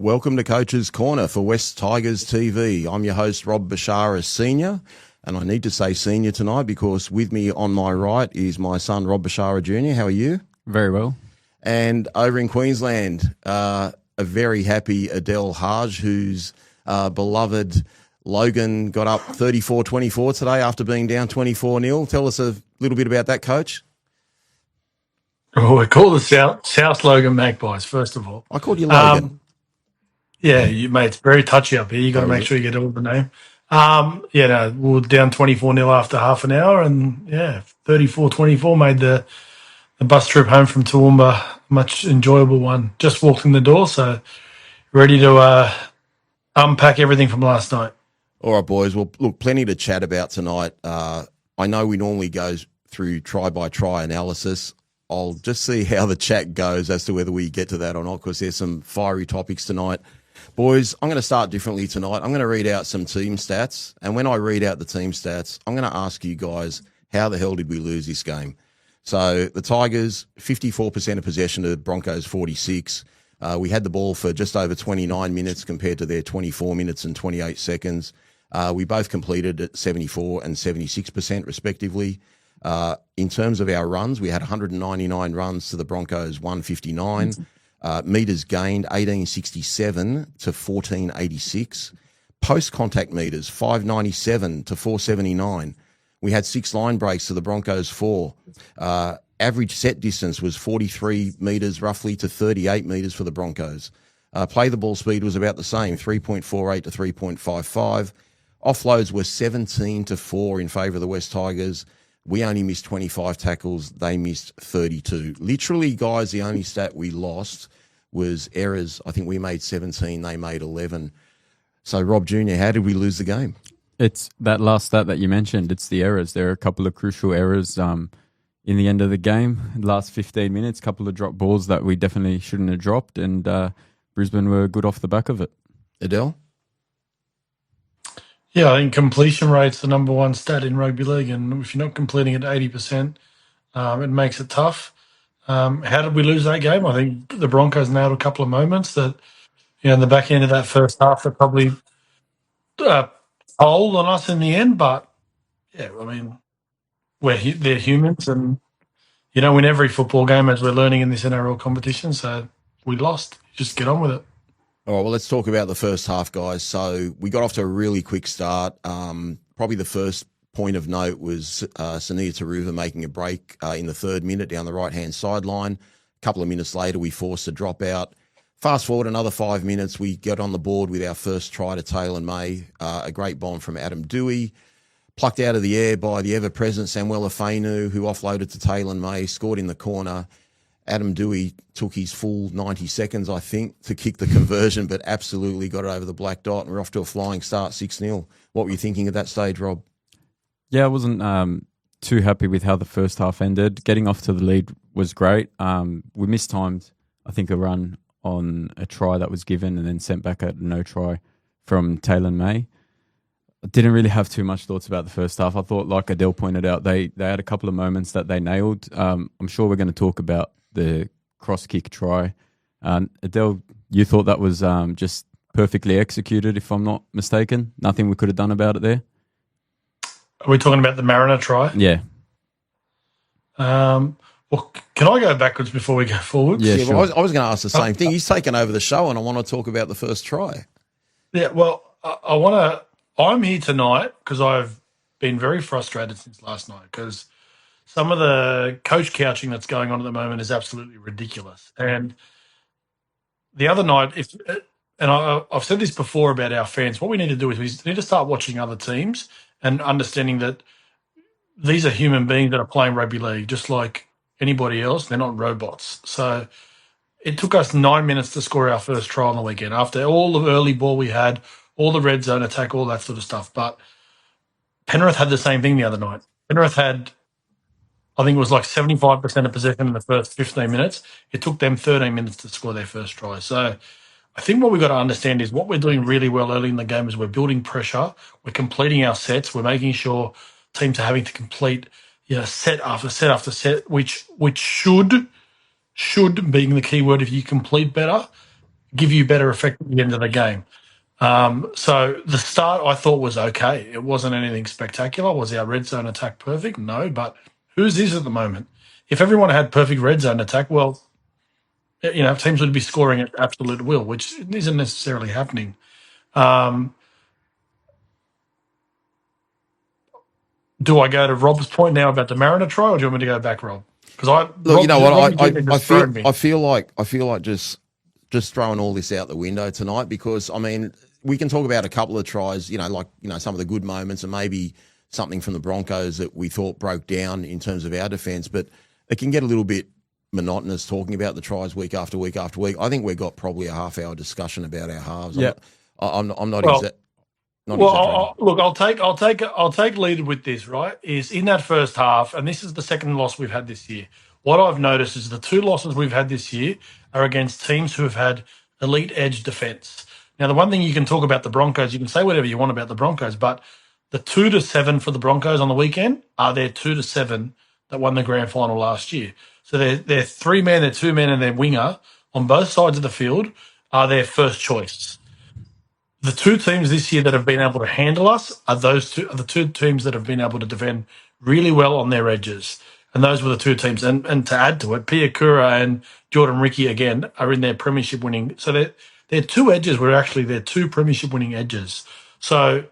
Welcome to Coach's Corner for West Tigers TV. I'm your host, Rob Bashara Senior, and I need to say senior tonight because with me on my right is my son, Rob Bashara Jr. How are you? Very well. And over in Queensland, a very happy Adel Haj, whose beloved Logan got up 34-24 today after being down 24-0. Tell us a little bit about that, Coach. Oh, we call the South Logan Magpies, first of all. I called you Logan. Yeah, mate, it's very touchy up here. You got to make sure you get all the name. We were down 24-0 after half an hour, and 34-24 made the bus trip home from Toowoomba a much enjoyable one. Just walked in the door, so ready to unpack everything from last night. All right, boys. Well, look, plenty to chat about tonight. I know we normally go through try-by-try analysis. I'll just see how the chat goes as to whether we get to that or not, because there's some fiery topics tonight. Boys, I'm going to start differently tonight. I'm going to read out some team stats, and when I read out the team stats, I'm going to ask you guys, how the hell did we lose this game? So the Tigers, 54% of possession to the Broncos, 46%. We had the ball for just over 29 minutes compared to their 24 minutes and 28 seconds. We both completed at 74 and 76% respectively. In terms of our runs, we had 199 runs to the Broncos, 159. Meters gained, 1867 to 1486. Post-contact meters, 597 to 479. We had 6 line breaks to the Broncos, 4. Average set distance was 43 metres roughly to 38 metres for the Broncos. Play the ball speed was about the same, 3.48 to 3.55. Offloads were 17 to 4 in favour of the West Tigers. We only missed 25 tackles. They missed 32. Literally, guys, the only stat we lost was errors. I think we made 17. They made 11. So, Rob Jr., how did we lose the game? It's that last stat that you mentioned. It's the errors. There are a couple of crucial errors in the end of the game. The last 15 minutes, a couple of drop balls that we definitely shouldn't have dropped, and Brisbane were good off the back of it. Adel? Yeah, I think completion rate's the number one stat in rugby league, and if you're not completing at 80%, it makes it tough. How did we lose that game? I think the Broncos nailed a couple of moments that, in the back end of that first half, that probably told on us in the end. But I mean, they're humans, and you don't win every football game, as we're learning in this NRL competition. So we lost. Just get on with it. All right, well, let's talk about the first half, guys. So we got off to a really quick start. Probably the first point of note was Sania Taruva making a break in the 3rd minute down the right-hand sideline. A couple of minutes later, we forced a dropout. Fast forward another 5 minutes, we get on the board with our first try to Taylor May, a great bomb from Adam Dewey, plucked out of the air by the ever-present Samuel Afenu, who offloaded to Taylor May, scored in the corner. Adam Dewey took his full 90 seconds, I think, to kick the conversion, but absolutely got it over the black dot, and we're off to a flying start, 6-0. What were you thinking at that stage, Rob? Yeah, I wasn't too happy with how the first half ended. Getting off to the lead was great. We mistimed, I think, a run on a try that was given and then sent back at no try from Taylor May. I didn't really have too much thoughts about the first half. I thought, like Adel pointed out, they had a couple of moments that they nailed. I'm sure we're going to talk about the cross-kick try. Adel, you thought that was just perfectly executed, if I'm not mistaken? Nothing we could have done about it there? Are we talking about the Mariner try? Yeah. Well, can I go backwards before we go forwards? Yeah, sure. Well, I was going to ask the same thing. He's taken over the show, and I want to talk about the first try. Yeah, well, I'm here tonight because I've been very frustrated since last night because some of the coach couching that's going on at the moment is absolutely ridiculous. And the other night, I've said this before about our fans, what we need to do is we need to start watching other teams and understanding that these are human beings that are playing rugby league just like anybody else. They're not robots. So it took us 9 minutes to score our first try on the weekend after all the early ball we had, all the red zone attack, all that sort of stuff. But Penrith had the same thing the other night. Penrith had, I think it was like 75% of possession in the first 15 minutes. It took them 13 minutes to score their first try. So I think what we've got to understand is what we're doing really well early in the game is we're building pressure, we're completing our sets, we're making sure teams are having to complete set after set after set, which should being the key word, if you complete better, give you better effect at the end of the game. So the start I thought was okay. It wasn't anything spectacular. Was our red zone attack perfect? No, but whose is at the moment? If everyone had perfect red zone attack, well, teams would be scoring at absolute will, which isn't necessarily happening. Do I go to Rob's point now about the Mariner try, or do you want me to go back, Rob? Because Look, you know what? Robbie Jr. just thrown me. I feel like just throwing all this out the window tonight, because I mean we can talk about a couple of tries, some of the good moments and maybe something from the Broncos that we thought broke down in terms of our defence, but it can get a little bit monotonous talking about the tries week after week after week. I think we've got probably a half-hour discussion about our halves. Yeah. I'm not Well, exaggerating. Look, I'll take lead with this. Right, is in that first half, and this is the second loss we've had this year. What I've noticed is the two losses we've had this year are against teams who have had elite edge defense. Now, the one thing you can talk about the Broncos, you can say whatever you want about the Broncos, but the 2-7 for the Broncos on the weekend are their 2-7 that won the grand final last year. So their 3-man, their 2-man, and their winger on both sides of the field are their first choice. The two teams this year that have been able to handle us are the two teams that have been able to defend really well on their edges. And those were the two teams. And to add to it, Piakura and Jordan Ricky again are in their premiership winning. So their two edges were actually their two premiership winning edges. So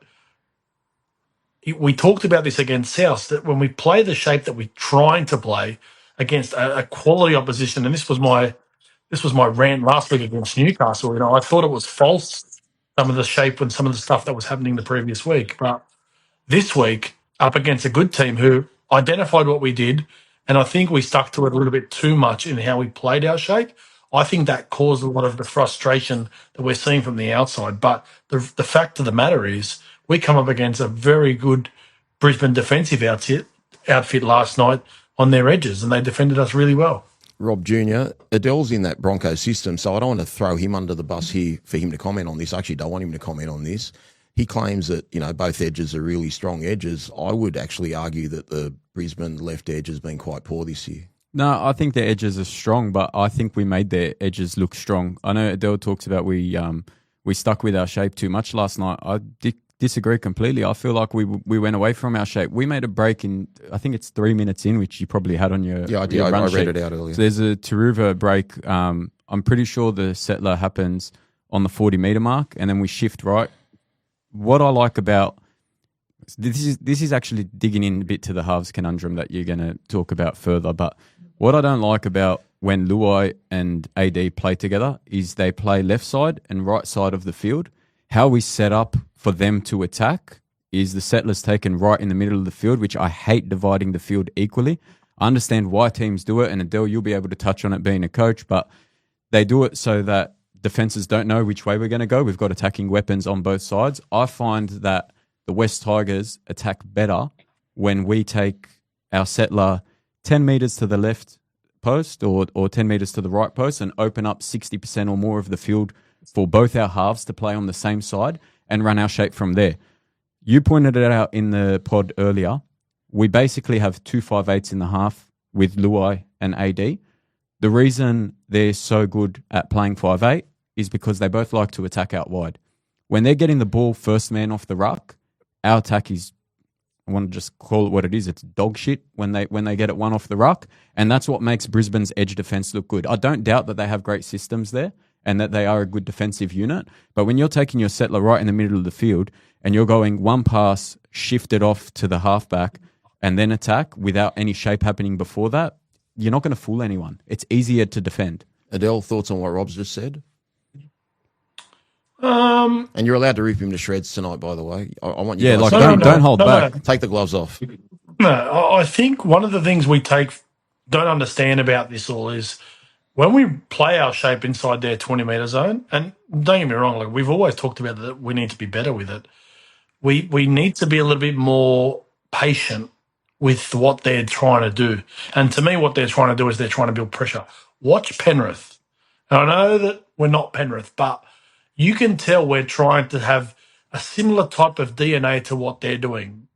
we talked about this against South, that when we play the shape that we're trying to play against a quality opposition, and this was my rant last week against Newcastle. I thought it was false, some of the shape and some of the stuff that was happening the previous week. But this week, up against a good team who identified what we did, and I think we stuck to it a little bit too much in how we played our shape. I think that caused a lot of the frustration that we're seeing from the outside. But the fact of the matter is, we come up against a very good Brisbane defensive outfit last night on their edges, and they defended us really well. Rob Jr., Adel's in that Broncos system, so I don't want to throw him under the bus here for him to comment on this. I actually don't want him to comment on this. He claims that, both edges are really strong edges. I would actually argue that the Brisbane left edge has been quite poor this year. No, I think their edges are strong, but I think we made their edges look strong. I know Adel talks about we stuck with our shape too much last night. I disagree completely. I feel like we went away from our shape. We made a break in, I think it's 3 minutes in, which you probably had on your I did. Your I run read sheet. it out earlier. So there's a Taruva break. I'm pretty sure the settler happens on the 40-meter mark, and then we shift right. What I like about this is actually digging in a bit to the halves conundrum that you're going to talk about further. But what I don't like about when Luai and AD play together is they play left side and right side of the field. How we set up for them to attack is the settlers taken right in the middle of the field, which I hate dividing the field equally. I understand why teams do it, and Adel, you'll be able to touch on it being a coach, but they do it so that defenses don't know which way we're going to go. We've got attacking weapons on both sides. I find that the West Tigers attack better when we take our settler 10 metres to the left post or 10 metres to the right post and open up 60% or more of the field for both our halves to play on the same side and run our shape from there. You pointed it out in the pod earlier. We basically have 2 5/8s in the half with Luai and AD. The reason they're so good at playing 5'8" is because they both like to attack out wide. When they're getting the ball first man off the ruck, our attack is, I want to just call it what it is, it's dog shit when they get it one off the ruck, and that's what makes Brisbane's edge defence look good. I don't doubt that they have great systems there and that they are a good defensive unit, but when you're taking your settler right in the middle of the field and you're going one pass, shifted off to the halfback and then attack without any shape happening before that, you're not going to fool anyone. It's easier to defend. Adel, thoughts on what Rob's just said? And you're allowed to rip him to shreds tonight, by the way. I want you. Yeah, guys like don't hold back. No. Take the gloves off. No, I think one of the things we don't understand about this all is when we play our shape inside their 20-meter zone, and don't get me wrong, like we've always talked about that we need to be better with it. We need to be a little bit more patient with what they're trying to do. And to me, what they're trying to do is they're trying to build pressure. Watch Penrith. And I know that we're not Penrith, but you can tell we're trying to have a similar type of DNA to what they're doing.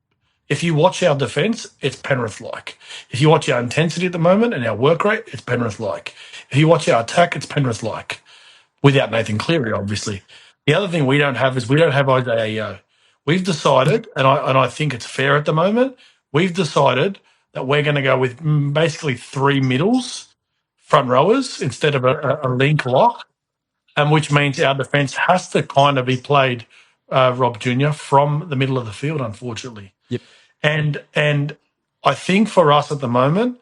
If you watch our defence, it's Penrith-like. If you watch our intensity at the moment and our work rate, it's Penrith-like. If you watch our attack, it's Penrith-like. without Nathan Cleary, obviously. The other thing we don't have is we don't have Isaiah Yeo. We've decided, and I think it's fair at the moment, we've decided that we're going to go with basically three middles, front rowers, instead of a link lock, and which means our defence has to kind of be played, Rob Jr., from the middle of the field, unfortunately. Yep. And I think for us at the moment,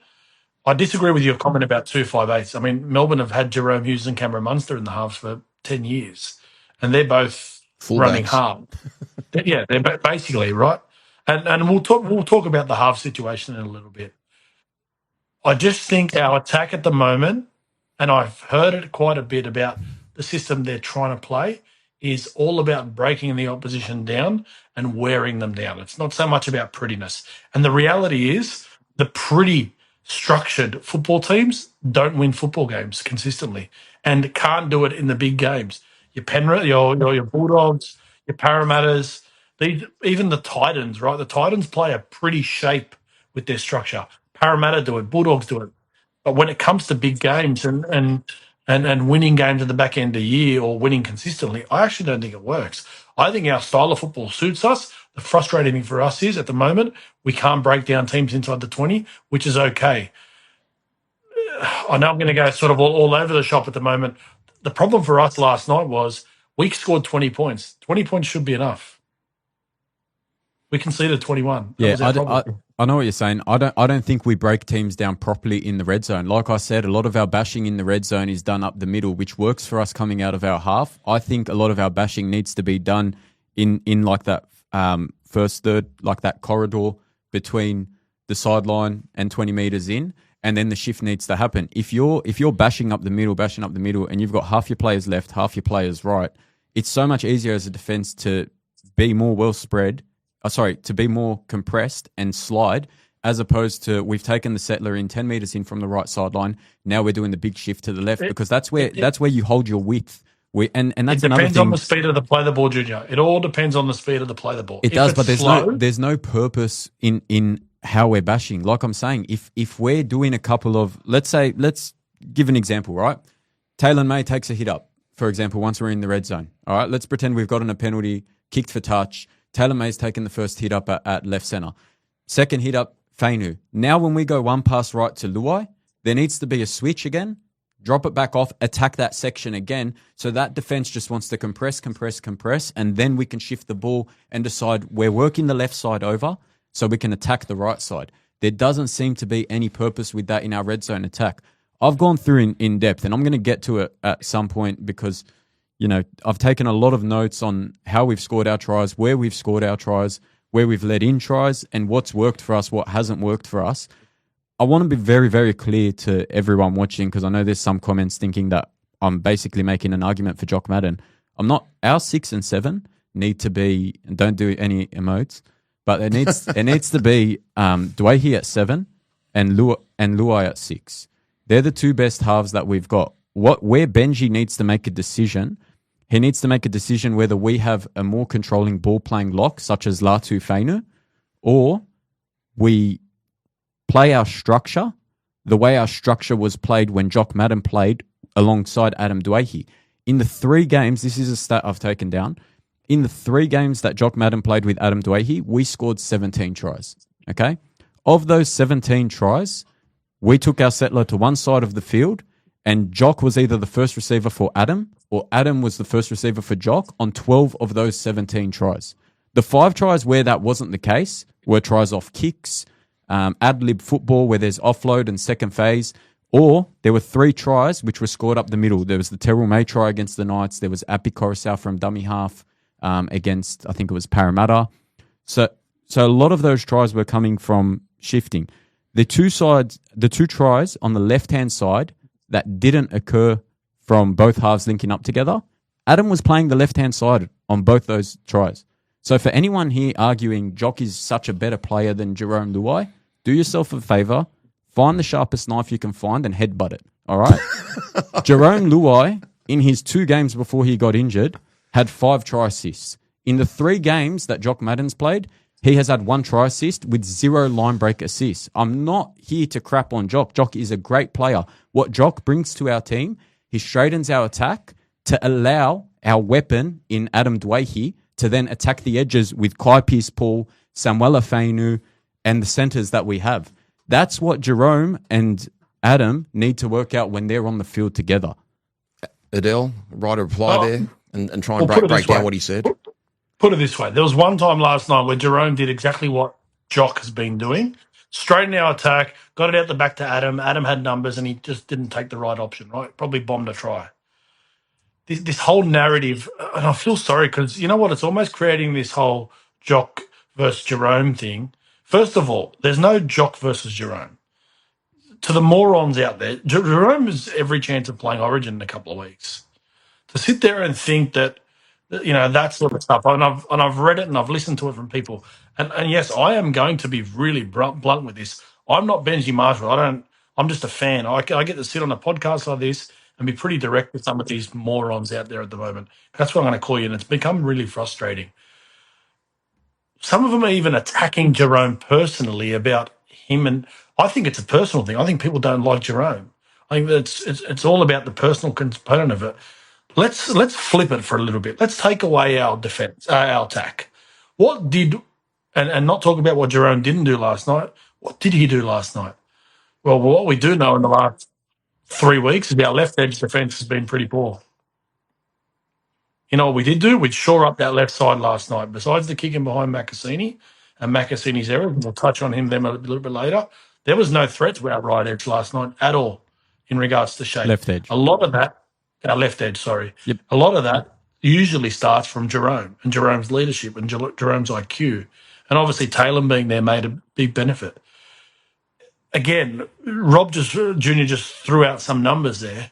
I disagree with your comment about 258s. I mean, Melbourne have had Jerome Hughes and Cameron Munster in the halves for 10 years, and they're both running Fullbacks. half. They're basically right. And we'll talk about the half situation in a little bit. I just think our attack at the moment, and I've heard it quite a bit about the system they're trying to play, is all about breaking the opposition down and wearing them down. It's not so much about prettiness. And the reality is the pretty structured football teams don't win football games consistently and can't do it in the big games. Your Penrith, your Bulldogs, your Parramatta's, even the Titans, right? The Titans play a pretty shape with their structure. Parramatta do it, Bulldogs do it. But when it comes to big games and winning games at the back end of the year or winning consistently, I actually don't think it works. I think our style of football suits us. The frustrating thing for us is at the moment we can't break down teams inside the 20, which is okay. I know I'm going to go sort of all over the shop at the moment. The problem for us last night was we scored 20 points. 20 points should be enough. We conceded 21. That was our problem. I know what you're saying. I don't think we break teams down properly in the red zone. Like I said, a lot of our bashing in the red zone is done up the middle, which works for us coming out of our half. I think a lot of our bashing needs to be done in like that first third, like that corridor between the sideline and 20 meters in, and then the shift needs to happen. If you're bashing up the middle, and you've got half your players left, half your players right, it's so much easier as a defense to be more well spread. To be more compressed and slide, as opposed to we've taken the settler in 10 meters in from the right sideline. Now we're doing the big shift to the left because that's where you hold your width. And that's it another depends thing. on the speed of the play the ball, Junior. It all depends on the speed of the play the ball. It does, but there's no purpose in how we're bashing. Like I'm saying, if we're doing a couple of let's give an example, right? Taylor May takes a hit up, for example, once we're in the red zone. All right, let's pretend we've gotten a penalty, kicked for touch. Taylor May's taken the first hit up at left centre. Second hit up, Fainu. Now when we go one pass right to Luai, there needs to be a switch again, drop it back off, attack that section again. So that defence just wants to compress, and then we can shift the ball and decide we're working the left side over so we can attack the right side. There doesn't seem to be any purpose with that in our red zone attack. I've gone through in depth, and I'm going to get to it at some point because I've taken a lot of notes on how we've scored our tries, where we've scored our tries, where we've let in tries, and what's worked for us, what hasn't worked for us. I want to be very, very clear to everyone watching because I know there's some comments thinking that I'm basically making an argument for Jock Madden. I'm not. Our 6 and 7 need to be, and don't do any emotes, but it needs to be Dwayne at 7 and Luai at 6. They're the two best halves that we've got. Where Benji needs to make a decision. He needs to make a decision whether we have a more controlling ball-playing lock, such as Latu Fainu, or we play our structure the way our structure was played when Jock Madden played alongside Adam Duahi. In the 3 games, this is a stat I've taken down, in the 3 games that Jock Madden played with Adam Duahi, we scored 17 tries. Okay? Of those 17 tries, we took our settler to one side of the field, and Jock was either the first receiver for Adam or Adam was the first receiver for Jock on 12 of those 17 tries. The 5 tries where that wasn't the case were tries off kicks, ad-lib football where there's offload and second phase, or there were 3 tries which were scored up the middle. There was the Terrell May try against the Knights. There was Api Coruscant from dummy half against, I think it was Parramatta. So a lot of those tries were coming from shifting. The two tries on the left-hand side that didn't occur from both halves linking up together, Adam was playing the left-hand side on both those tries. So for anyone here arguing Jock is such a better player than Jerome Luai, do yourself a favour, find the sharpest knife you can find and headbutt it, all right? Jerome Luai, in his 2 games before he got injured, had 5 try assists. In the 3 games that Jock Madden's played, he has had 1 try assist with 0 line break assists. I'm not here to crap on Jock. Jock is a great player. What Jock brings to our team, he straightens our attack to allow our weapon in Adam Dwayhe to then attack the edges with Kai Pearce-Paul, Samuela Fainu, and the centres that we have. That's what Jerome and Adam need to work out when they're on the field together. Adel, write a reply there and try and Well, break down what he said. Put it this way. There was one time last night where Jerome did exactly what Jock has been doing. Straightened our attack, got it out the back to Adam. Adam had numbers and he just didn't take the right option, right? Probably bombed a try. This whole narrative, and I feel sorry because you know what? It's almost creating this whole Jock versus Jerome thing. First of all, there's no Jock versus Jerome. To the morons out there, Jerome has every chance of playing Origin in a couple of weeks. To sit there and think that, that sort of stuff, and I've read it and I've listened to it from people, and yes, I am going to be really blunt with this. I'm not Benji Marshall. I'm just a fan. I get to sit on a podcast like this and be pretty direct with some of these morons out there at the moment. That's what I'm going to call you, and it's become really frustrating. Some of them are even attacking Jerome personally about him, and I think it's a personal thing. I think people don't like Jerome. I think that it's all about the personal component of it. Let's flip it for a little bit. Let's take away our defense, our attack. What did, and not talk about what Jerome didn't do last night. What did he do last night? Well, what we do know in the last 3 weeks is our left edge defense has been pretty poor. You know what we did do? We'd shore up that left side last night. Besides the kicking behind Macassini and Macassini's error, we'll touch on him them a little bit later. There was no threat to our right edge last night at all in regards to shape. Left edge. A lot of that, our left edge, sorry. Yep. A lot of that usually starts from Jerome and Jerome's leadership and Jerome's IQ. And obviously Taylor being there made a big benefit. Again, Rob Junior just threw out some numbers there.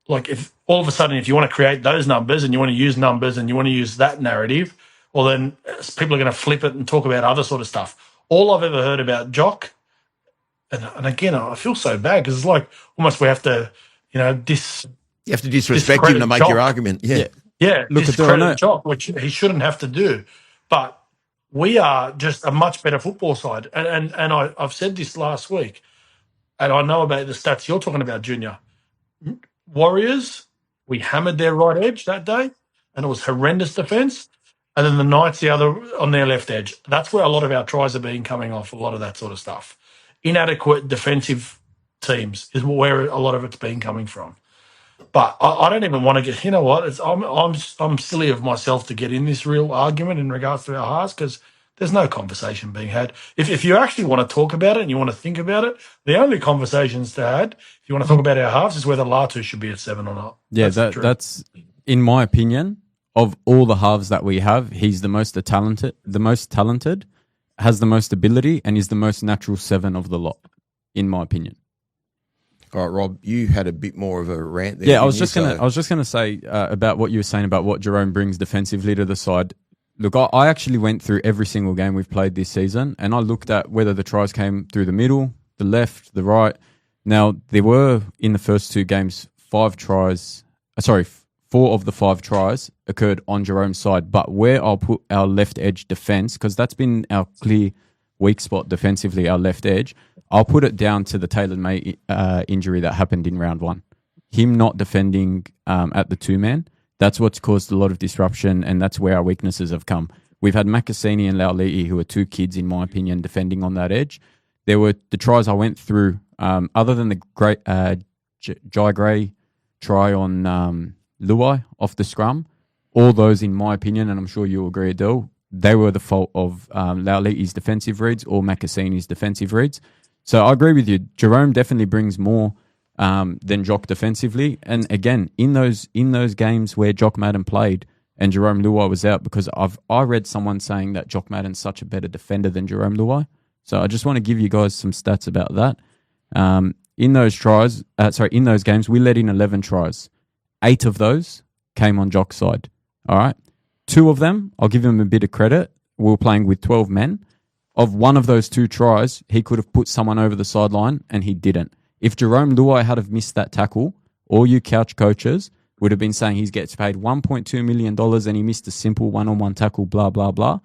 Like if all of a sudden, if you want to create those numbers and you want to use numbers and you want to use that narrative, well, then people are going to flip it and talk about other sort of stuff. All I've ever heard about Jock, and again, I feel so bad because it's like almost we have to, You have to disrespect him to make Jock. your argument. Yeah, Look, discredit Jock, which he shouldn't have to do. But we are just a much better football side. And I've said this last week, and I know about the stats you're talking about, Junior. Warriors, we hammered their right edge that day, and it was horrendous defence. And then the Knights, the other on their left edge. That's where a lot of our tries are being coming off, a lot of that sort of stuff. Inadequate defensive teams is where a lot of it's been coming from. But I don't even want to get. You know what? I'm silly of myself to get in this real argument in regards to our halves because there's no conversation being had. If you actually want to talk about it and you want to think about it, the only conversations to had, if you want to talk about our halves, is whether Latu should be at 7 or not. Yeah, that's in my opinion, of all the halves that we have, he's the most talented, has the most ability, and is the most natural 7 of the lot, in my opinion. All right, Rob, you had a bit more of a rant there. Yeah, I was just gonna say about what you were saying about what Jerome brings defensively to the side. Look, I actually went through every single game we've played this season, and I looked at whether the tries came through the middle, the left, the right. Now, there were, in the first 2 games, 4 of the 5 tries occurred on Jerome's side, but where I'll put our left edge defense, because that's been our clear weak spot defensively, our left edge, I'll put it down to the Taylor May injury that happened in round 1. Him not defending at the 2-man, that's what's caused a lot of disruption, and that's where our weaknesses have come. We've had Macassini and Laulii, who are 2 kids, in my opinion, defending on that edge. There were the tries I went through, other than the great Jai Gray try on Luai off the scrum, all those, in my opinion, and I'm sure you'll agree, Adel, they were the fault of Laulii's defensive reads or Macassini's defensive reads. So I agree with you. Jerome definitely brings more than Jock defensively. And again, in those games where Jock Madden played and Jerome Luai was out, because I read someone saying that Jock Madden's such a better defender than Jerome Luai. So I just want to give you guys some stats about that. In those games, we let in 11 tries. 8 of those came on Jock's side. All right. 2 of them, I'll give him a bit of credit. We were playing with 12 men. Of one of those 2 tries, he could have put someone over the sideline, and he didn't. If Jerome Luai had have missed that tackle, all you couch coaches would have been saying he gets paid $1.2 million and he missed a simple one-on-one tackle, blah, blah, blah.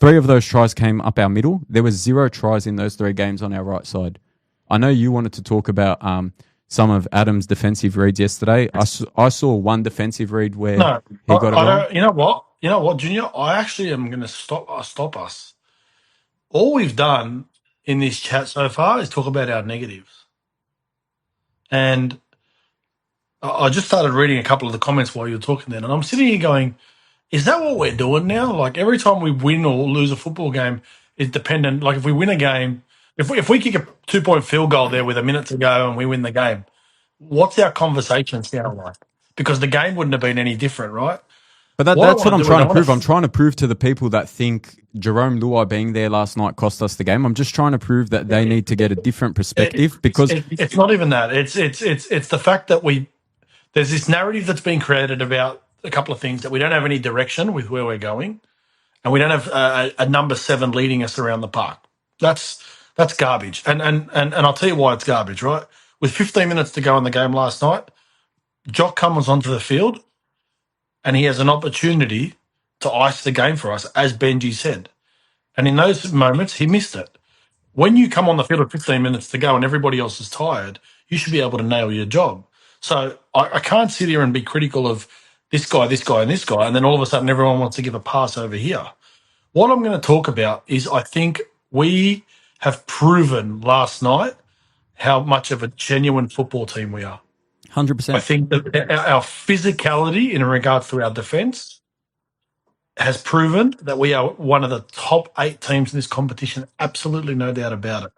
3 of those tries came up our middle. There was 0 tries in those 3 games on our right side. I know you wanted to talk about some of Adam's defensive reads yesterday. I saw one defensive read where No, he got it I wrong. don't. You know what, Junior? I actually am going to stop us. All we've done in this chat so far is talk about our negatives, and I just started reading a couple of the comments while you were talking then, and I'm sitting here going, is that what we're doing now? Like every time we win or lose a football game is dependent. Like if we win a game, if we kick a 2-point field goal there with a minute to go and we win the game, what's our conversation sound like? Because the game wouldn't have been any different, right? But What I that's what wanna I'm do is trying I to wanna prove. I'm trying to prove to the people that think Jerome Luai being there last night cost us the game. I'm just trying to prove that they need to get a different perspective because it's not even that. It's the fact that there's this narrative that's been created about a couple of things that we don't have any direction with where we're going, and we don't have a number 7 leading us around the park. That's garbage. And I'll tell you why it's garbage, right? With 15 minutes to go in the game last night, Jock comes onto the field and he has an opportunity to ice the game for us, as Benji said. And in those moments, he missed it. When you come on the field with 15 minutes to go and everybody else is tired, you should be able to nail your job. So I can't sit here and be critical of this guy, and this guy, and then all of a sudden everyone wants to give a pass over here. What I'm going to talk about is I think we have proven last night how much of a genuine football team we are. 100%. I think that our physicality in regards to our defence has proven that we are one of the top 8 teams in this competition. Absolutely no doubt about it.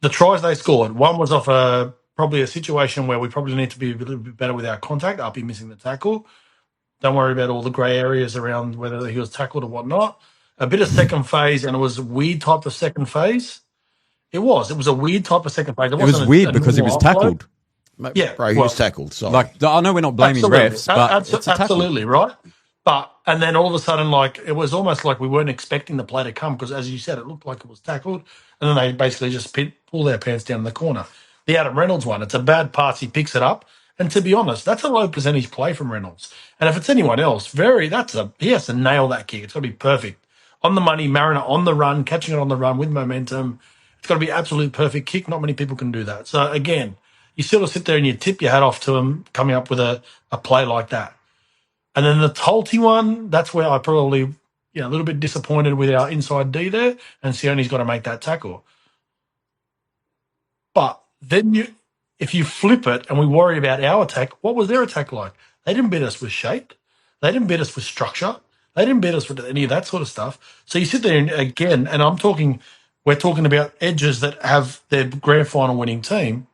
The tries they scored, one was off probably a situation where we probably need to be a little bit better with our contact. I'll be missing the tackle. Don't worry about all the grey areas around whether he was tackled or whatnot. A bit of second phase, and it was a weird type of second phase. It was a weird type of second phase. It was weird because he was normal offload. tackled. Yeah, Bro, he was tackled. Sorry. Like, I know we're not blaming refs, but it's a tackle. Absolutely right. But and then all of a sudden, like it was almost like we weren't expecting the play to come because, as you said, it looked like it was tackled, and then they basically just pull their pants down in the corner. The Adam Reynolds one, it's a bad pass. He picks it up, and to be honest, that's a low percentage play from Reynolds. And if it's anyone else, he has to nail that kick. It's got to be perfect on the money. Mariner on the run, catching it on the run with momentum. It's got to be absolute perfect kick. Not many people can do that. So again, you sort of sit there and you tip your hat off to him coming up with a play like that. And then the Tolty one, that's where I probably, a little bit disappointed with our inside D there, and Sione's got to make that tackle. But then if you flip it and we worry about our attack, what was their attack like? They didn't beat us with shape. They didn't beat us with structure. They didn't beat us with any of that sort of stuff. So you sit there and again, and we're talking about edges that have their grand final winning team.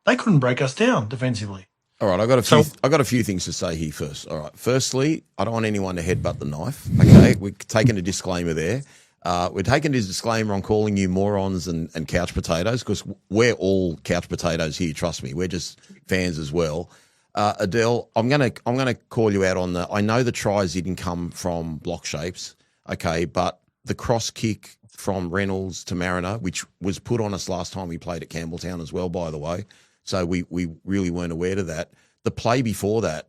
They couldn't break us down defensively. All right, I got a few things to say here first. All right, firstly, I don't want anyone to headbutt the knife. Okay, we're taking a disclaimer there. We're taking this disclaimer on calling you morons and couch potatoes because we're all couch potatoes here. Trust me, we're just fans as well. Adel, I'm gonna call you out on the. I know the tries didn't come from block shapes, okay, but the cross kick from Reynolds to Mariner, which was put on us last time we played at Campbelltown as well, by the way. So we really weren't aware of that. The play before that,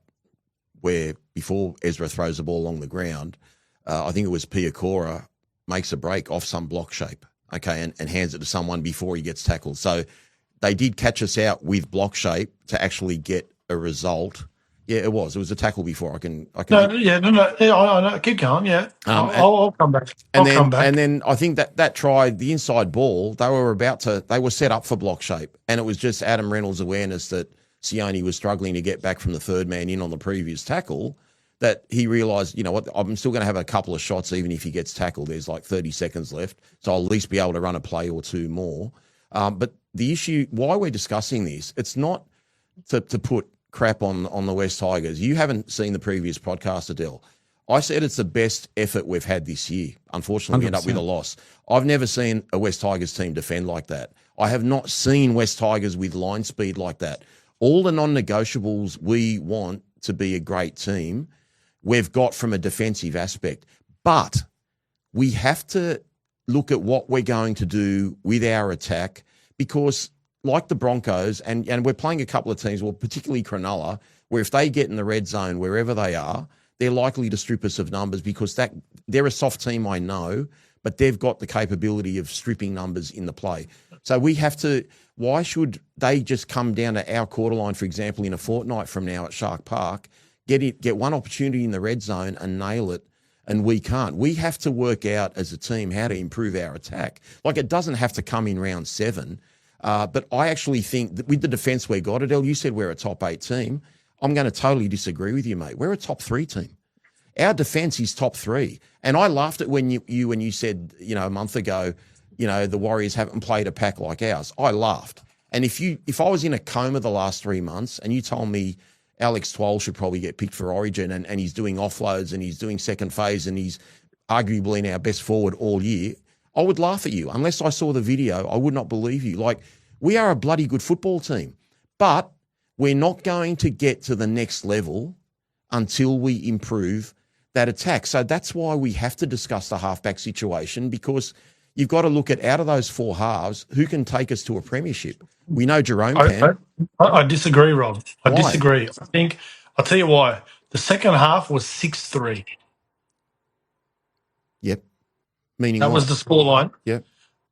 before Ezra throws the ball along the ground, I think it was Piakora makes a break off some block shape, okay, and hands it to someone before he gets tackled. So they did catch us out with block shape to actually get a result. Yeah, it was. It was a tackle before. I can. No. Yeah, I know. Keep going. Yeah, I'll come back. Come back. And then I think that tried the inside ball. They were set up for block shape, and it was just Adam Reynolds' awareness that Sione was struggling to get back from the third man in on the previous tackle. That he realised, you know what, I'm still going to have a couple of shots even if he gets tackled. There's like 30 seconds left, so I'll at least be able to run a play or two more. But the issue, why we're discussing this, it's not to put crap on the West Tigers. You haven't seen the previous podcast, Adel. I said it's the best effort we've had this year. Unfortunately, we end up with a loss. I've never seen a West Tigers team defend like that. I have not seen West Tigers with line speed like that. All the non-negotiables we want to be a great team, we've got from a defensive aspect. But we have to look at what we're going to do with our attack because like the Broncos, and we're playing a couple of teams, well, particularly Cronulla, where if they get in the red zone, wherever they are, they're likely to strip us of numbers because they're a soft team, I know, but they've got the capability of stripping numbers in the play. So we have to Why should they just come down to our quarter line, for example, in a fortnight from now at Shark Park, get one opportunity in the red zone and nail it, and we can't? We have to work out as a team how to improve our attack. Like, it doesn't have to come in round 7, but I actually think that with the defence we got, Adel, you said we're a top 8 team. I'm going to totally disagree with you, mate. We're a top 3 team. Our defence is top 3. And I laughed at when you said, a month ago, the Warriors haven't played a pack like ours. I laughed. And if I was in a coma the last 3 months and you told me Alex Twal should probably get picked for Origin and he's doing offloads and he's doing second phase and he's arguably our best forward all year, I would laugh at you. Unless I saw the video, I would not believe you. Like, we are a bloody good football team, but we're not going to get to the next level until we improve that attack. So that's why we have to discuss the halfback situation, because you've got to look at, out of those 4 halves, who can take us to a premiership. We know Jerome can. I disagree, Rob. I Why? disagree. I think I'll tell you why. The second half was 6-3. Yep. Meaning That what? was the scoreline. Yep.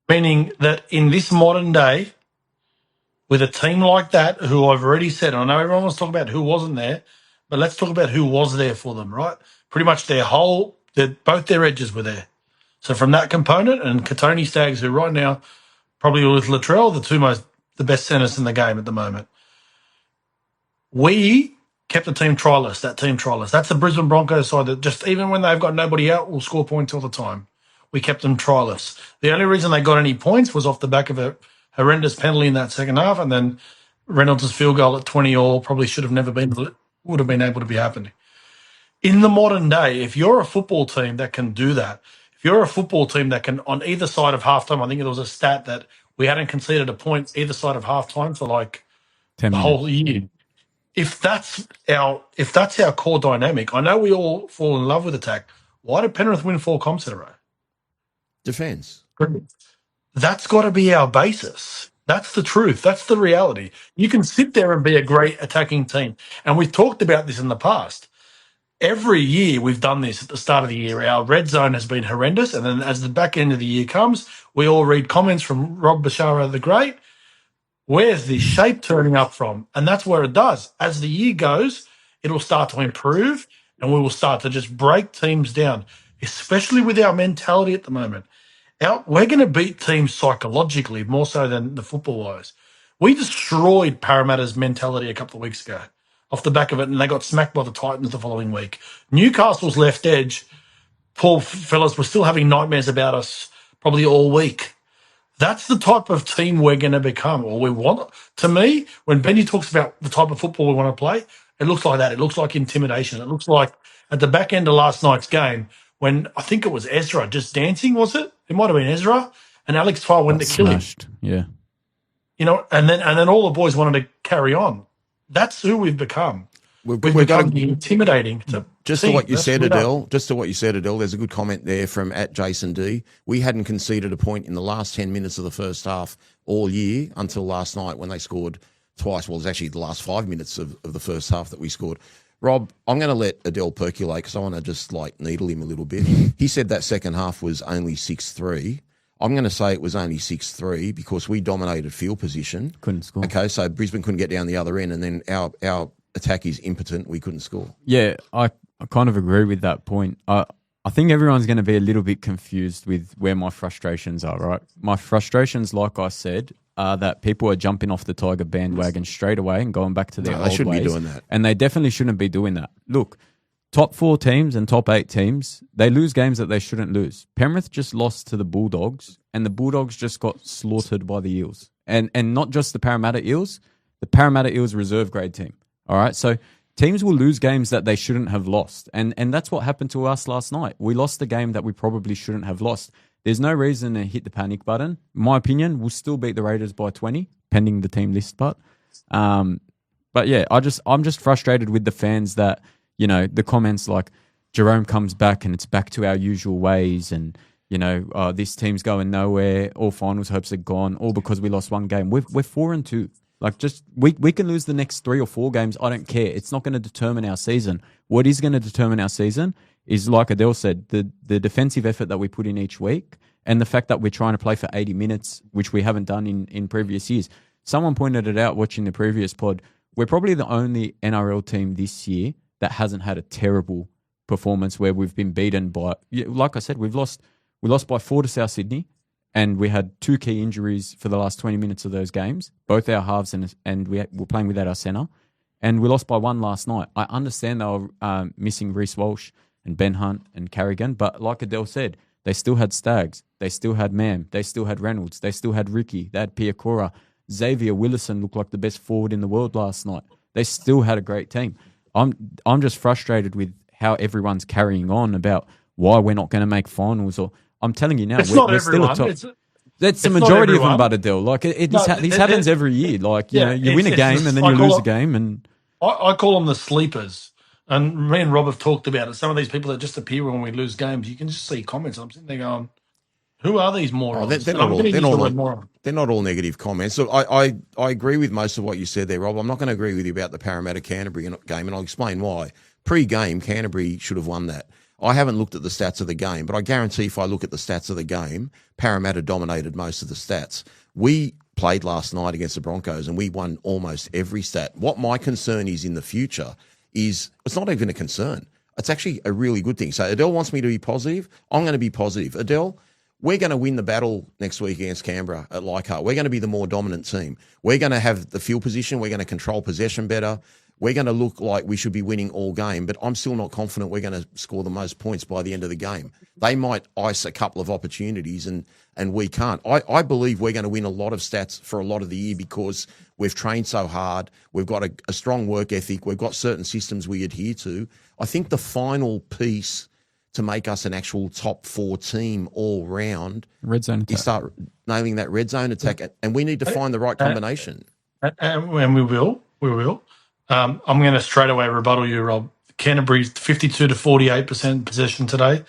Meaning that in this modern day, with a team like that, who I've already said, and I know everyone wants to talk about who wasn't there, but let's talk about who was there for them, right? Pretty much both their edges were there. So from that component, and Katoni Staggs, who right now, probably with Latrell, the best centers in the game at the moment. We kept the team tryless, That's the Brisbane Broncos side that just, even when they've got nobody out, will score points all the time. We kept them tryless. The only reason they got any points was off the back of a horrendous penalty in that second half, and then Reynolds' field goal at 20-all probably would have been able to be happening. In the modern day, if you're a football team that can do that, if you're a football team that can, on either side of halftime, I think there was a stat that we hadn't conceded a point either side of halftime for like 10 the minutes. whole year. If that's our core dynamic, I know we all fall in love with attack. Why did Penrith win 4 comps in a row? Defence. That's got to be our basis. That's the truth. That's the reality. You can sit there and be a great attacking team. And we've talked about this in the past. Every year we've done this at the start of the year. Our red zone has been horrendous. And then as the back end of the year comes, we all read comments from Rob Bashara the Great. Where's this shape turning up from? And that's where it does. As the year goes, it'll start to improve and we will start to just break teams down, especially with our mentality at the moment. We're going to beat teams psychologically more so than the football-wise. We destroyed Parramatta's mentality a couple of weeks ago off the back of it, and they got smacked by the Titans the following week. Newcastle's left edge, poor fellas, were still having nightmares about us probably all week. That's the type of team we're going to become, or we want. To me, when Benny talks about the type of football we want to play, it looks like that. It looks like intimidation. It looks like at the back end of last night's game, when I think it was Ezra just dancing, was it? It might have been Ezra, and Alex Twal went to kill him. Yeah. And then all the boys wanted to carry on. That's who we've become. We've become intimidating to Just to what you said, Adel. There's a good comment there from @Jason D. We hadn't conceded a point in the last 10 minutes of the first half all year until last night when they scored twice. Well, it was actually the last 5 minutes of the first half that we scored. Rob, I'm going to let Adel percolate because I want to just needle him a little bit. He said that second half was only 6-3. I'm going to say it was only 6-3 because we dominated field position. Couldn't score. Okay, so Brisbane couldn't get down the other end, and then our attack is impotent. We couldn't score. Yeah, I kind of agree with that point. I think everyone's going to be a little bit confused with where my frustrations are, right? My frustrations, like I said, are that people are jumping off the Tiger bandwagon straight away and going back to their old ways. They shouldn't be doing that. And they definitely shouldn't be doing that. Look, top 4 teams and top 8 teams, they lose games that they shouldn't lose. Penrith just lost to the Bulldogs, and the Bulldogs just got slaughtered by the Eels. And not just the Parramatta Eels, the Parramatta Eels reserve grade team. All right, so teams will lose games that they shouldn't have lost. And that's what happened to us last night. We lost the game that we probably shouldn't have lost. There's no reason to hit the panic button. In my opinion, we'll still beat the Raiders by 20, pending the team list part. But yeah, I'm just frustrated with the fans that, the comments like Jerome comes back and it's back to our usual ways and, this team's going nowhere, all finals hopes are gone, all because we lost one game. We're 4-2. We can lose the next 3 or 4 games. I don't care. It's not going to determine our season. What is going to determine our season is, like Adel said, the defensive effort that we put in each week and the fact that we're trying to play for 80 minutes, which we haven't done in previous years. Someone pointed it out watching the previous pod. We're probably the only NRL team this year that hasn't had a terrible performance where we've been beaten by, like I said, we lost by 4 to South Sydney, and we had 2 key injuries for the last 20 minutes of those games, both our halves, and we were playing without our centre, and we lost by 1 last night. I understand they were missing Reece Walsh and Ben Hunt and Carrigan, but like Adel said, they still had Staggs, they still had Mam, they still had Reynolds, they still had Ricky, they had Piakora. Xavier Willison looked like the best forward in the world last night. They still had a great team. I'm just frustrated with how everyone's carrying on about why we're not going to make finals. Or I'm telling you now, we're still a top. That's the majority of them, but Adele. Like this happens every year. Like you win a game and then you lose a game, and I call them the sleepers. And me and Rob have talked about it. Some of these people that just appear when we lose games, you can just see comments. I'm sitting there going, who are these morons? They're not all negative comments. So I agree with most of what you said there, Rob. I'm not going to agree with you about the Parramatta Canterbury game, and I'll explain why. Pre-game, Canterbury should have won that. I haven't looked at the stats of the game, but I guarantee if I look at the stats of the game, Parramatta dominated most of the stats. We played last night against the Broncos, and we won almost every stat. What my concern is in the future is it's not even a concern. It's actually a really good thing. So Adele wants me to be positive. I'm going to be positive. Adele, we're going to win the battle next week against Canberra at Leichhardt. We're going to be the more dominant team. We're going to have the field position. We're going to control possession better. We're going to look like we should be winning all game, but I'm still not confident we're going to score the most points by the end of the game. They might ice a couple of opportunities and we can't. I believe we're going to win a lot of stats for a lot of the year because we've trained so hard. We've got a strong work ethic. We've got certain systems we adhere to. I think the final piece to make us an actual top 4 team all round, red zone attack. You start nailing that red zone attack, and we need to find the right combination. And we will. I'm going to straight away rebuttal you, Rob. Canterbury's 52 to 48% possession today.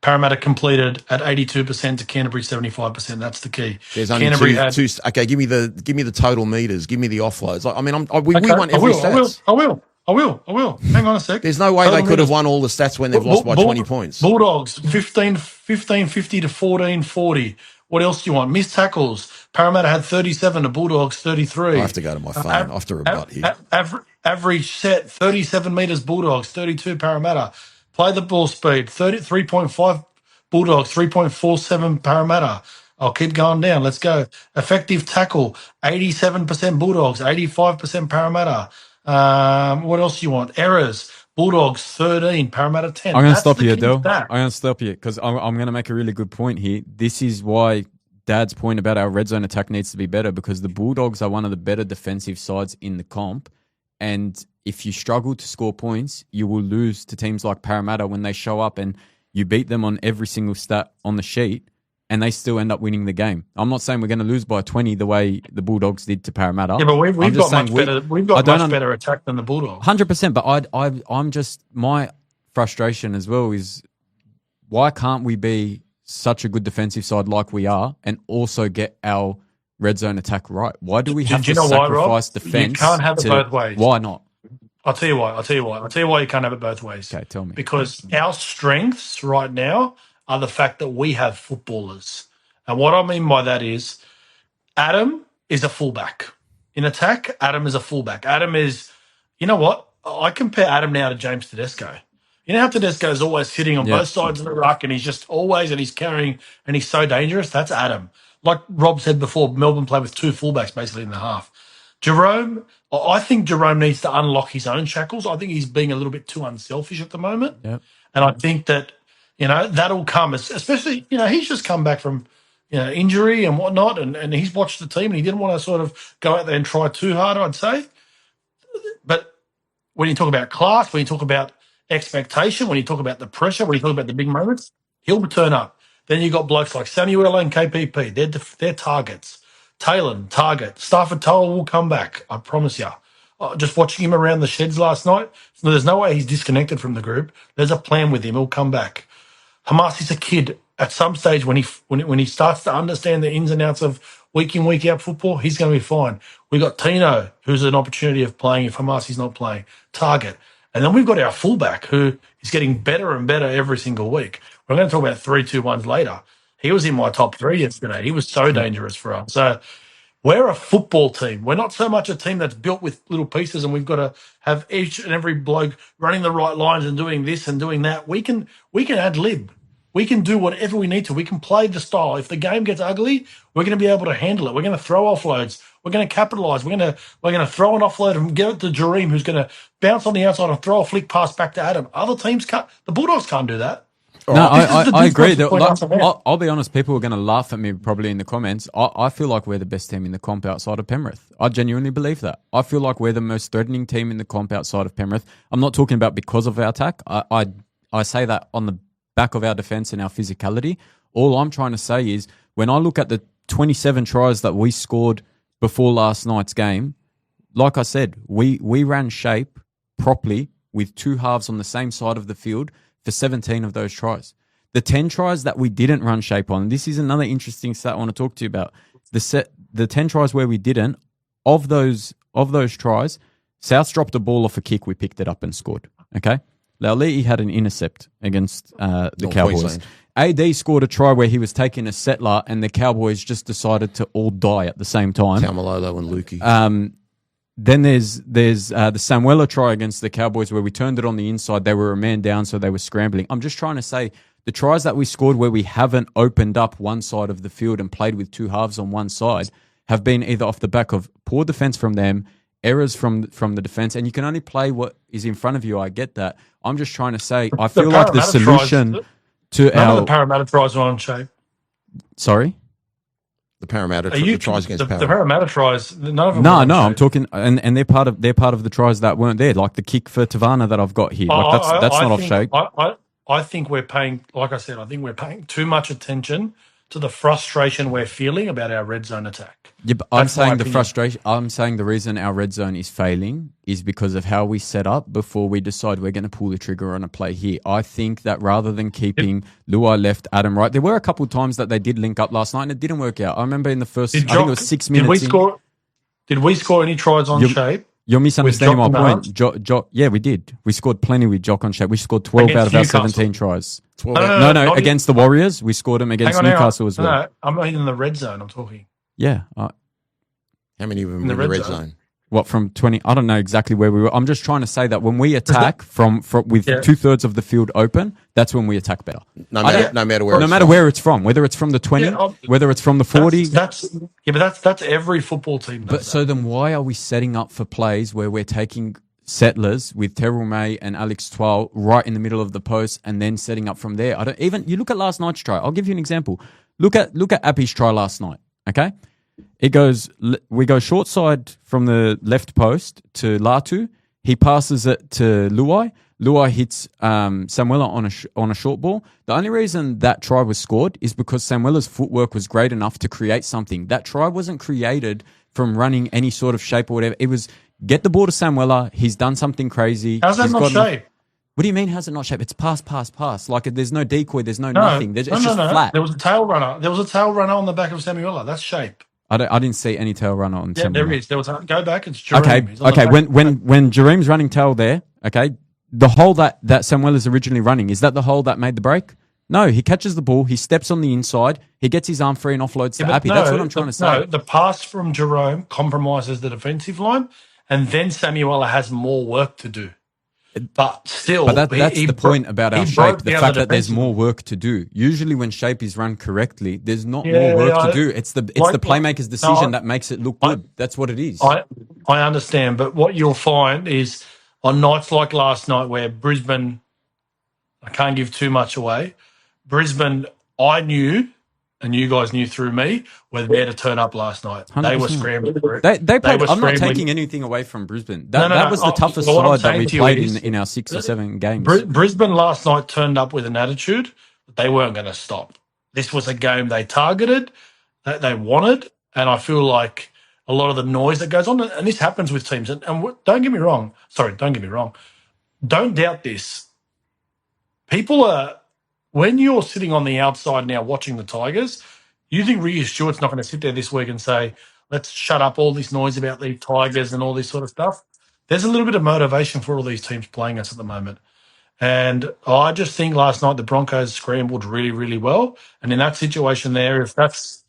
Parramatta completed at 82% to Canterbury 75%. That's the key. There's only two. Okay, give me the total meters. Give me the offloads. We won every stats. I will. Hang on a sec. There's no way they could have won all the stats when they've lost by 20 points. Bulldogs, 1550 to 1440. What else do you want? Missed tackles. Parramatta had 37 to Bulldogs 33. I have to go to my phone. I have to rebut here. Average set, 37 metres Bulldogs, 32 Parramatta. Play the ball speed, 3.5 Bulldogs, 3.47 Parramatta. I'll keep going down. Let's go. Effective tackle, 87% Bulldogs, 85% Parramatta. What else do you want? Errors. Bulldogs 13, Parramatta 10. I'm going to stop you, Adel. I'm going to stop you because I'm going to make a really good point here. This is why Dad's point about our red zone attack needs to be better because the Bulldogs are one of the better defensive sides in the comp. And if you struggle to score points, you will lose to teams like Parramatta when they show up and you beat them on every single stat on the sheet and they still end up winning the game. I'm not saying we're going to lose by 20 the way the Bulldogs did to Parramatta. Yeah, but we've got much better attack than the Bulldogs. 100%, but I'm just, my frustration as well is why can't we be such a good defensive side like we are and also get our red zone attack right? Why do we have to sacrifice defense? You can't have it both ways. Why not? I'll tell you why you can't have it both ways. Okay, tell me. Because our strengths right now are the fact that we have footballers. And what I mean by that is Adam is a fullback. In attack, Adam is a fullback. Adam is, you know what? I compare Adam now to James Tedesco. You know how Tedesco is always sitting on both sides of the ruck and he's just always, and he's carrying, and he's so dangerous? That's Adam. Like Rob said before, Melbourne played with 2 fullbacks basically in the half. Jerome, I think Jerome needs to unlock his own shackles. I think he's being a little bit too unselfish at the moment. Yep. And I think that, that'll come, especially, he's just come back from, injury and whatnot, and he's watched the team and he didn't want to sort of go out there and try too hard, I'd say. But when you talk about class, when you talk about expectation, when you talk about the pressure, when you talk about the big moments, he'll turn up. Then you got blokes like Samuel and KPP. They're targets. Taylor, target. Stafford Toll will come back. I promise you. Just watching him around the sheds last night, there's no way he's disconnected from the group. There's a plan with him. He'll come back. Hamas is a kid. At some stage, when he starts to understand the ins and outs of week in, week out football, he's going to be fine. We got Tino, who's an opportunity of playing if Hamas is not playing. Target. And then we've got our fullback, who is getting better and better every single week. We're going to talk about 3-2-1s later. He was in my top 3 yesterday. He was so dangerous for us. So We're a football team. We're not so much a team that's built with little pieces and we've got to have each and every bloke running the right lines and doing this and doing that. We can ad lib. We can do whatever we need to. We can play the style. If the game gets ugly, we're going to be able to handle it. We're going to throw offloads. We're going to capitalise. We're going to throw an offload and give it to Jareem, who's going to bounce on the outside and throw a flick pass back to Adam. Other teams can't. The Bulldogs can't do that. No, I agree. Difference between us and them. I'll be honest, people are going to laugh at me probably in the comments. I feel like we're the best team in the comp outside of Penrith. I genuinely believe that. I feel like we're the most threatening team in the comp outside of Penrith. I'm not talking about because of our attack. I say that on the back of our defence and our physicality. All I'm trying to say is when I look at the 27 tries that we scored before last night's game, like I said, we ran shape properly with two halves on the same side of the field for 17 of those tries. The 10 tries that we didn't run shape on, this is another interesting stat I want to talk to you about. The 10 tries where we didn't, of those tries, Souths dropped a ball off a kick, we picked it up and scored. Okay? Laulii had an intercept against the Cowboys. Queensland. AD scored a try where he was taking a settler and the Cowboys just decided to all die at the same time. Taumalolo and Lukey. Then there's the Samuela try against the Cowboys where we turned it on the inside. They were a man down, so they were scrambling. I'm just trying to say the tries that we scored where we haven't opened up one side of the field and played with two halves on one side have been either off the back of poor defense from them, errors from the defense, and you can only play what is in front of you. I get that. I'm just trying to say I feel like the solution to none of the Parramatta tries are on shape. Sorry? The Parramatta the tries against the Parramatta tries. None of them. No, I'm talking, and they're part of the tries that weren't there, like the kick for Tavana that I've got here. Like that's not off shape. I think we're paying, like I said, I think we're paying too much attention to the frustration we're feeling about our red zone attack. Yeah, but I'm saying the frustration. I'm saying the reason our red zone is failing is because of how we set up before we decide we're going to pull the trigger on a play here. I think that rather than keeping Luai left, Adam right, there were a couple of times that they did link up last night and it didn't work out. I remember in the first, I think it was 6 minutes. Did we score any tries on shape? You're misunderstanding my point. Yeah, we did. We scored plenty with Jock on shape. We scored 12 out of our 17 tries. No, against the Warriors. We scored them against Newcastle as well. No, I'm not in the red zone. I'm talking. Yeah. How many of them in the red zone? What, from 20? I don't know exactly where we were. I'm just trying to say that when we attack from with 2/3 of the field open, that's when we attack better. No matter where it's from, whether it's from the 20, whether it's from the 40. That's every football team. But so then why are we setting up for plays where we're taking settlers with Terrell May and Alex Twal right in the middle of the post and then setting up from there? You look at last night's try. I'll give you an example. Look at Appy's try last night. Okay. We go short side from the left post to Latu. He passes it to Luai. Luai hits Samuela on a short ball. The only reason that try was scored is because Samuela's footwork was great enough to create something. That try wasn't created from running any sort of shape or whatever. It was get the ball to Samuela. He's done something crazy. How's that not shape? What do you mean, how's it not shape? It's pass. Like there's no decoy. There's nothing. It's just flat. There was a tail runner. On the back of Samuela. That's shape. I didn't see any tail runner on. Yeah, there is. There was. Go back. It's Jareem. Okay. When Jareem's running tail there, okay, the hole that Samuel is originally running, is that the hole that made the break? No, he catches the ball, he steps on the inside, he gets his arm free and offloads to Appy. That's what I'm trying to say. No, the pass from Jerome compromises the defensive line, and then Samuela has more work to do. But still, that's the point about our shape, the fact that there's more work to do. Usually when shape is run correctly, there's not more work to do. It's the playmaker's decision that makes it look good. That's what it is. I understand, but what you'll find is on nights like last night where Brisbane, I can't give too much away, Brisbane, I knew, and you guys knew through me, were there to turn up last night. 100%. They were scrambling for it. I'm not taking anything away from Brisbane. That was the toughest side that we played in our 6 or 7 games. Brisbane last night turned up with an attitude that they weren't going to stop. This was a game they targeted, that they wanted, and I feel like a lot of the noise that goes on, and this happens with teams, and don't get me wrong. Don't doubt this. People are... When you're sitting on the outside now watching the Tigers, you think Ricky Stewart's not going to sit there this week and say, let's shut up all this noise about the Tigers and all this sort of stuff. There's a little bit of motivation for all these teams playing us at the moment. And I just think last night the Broncos scrambled really, really well. And in that situation there, if that's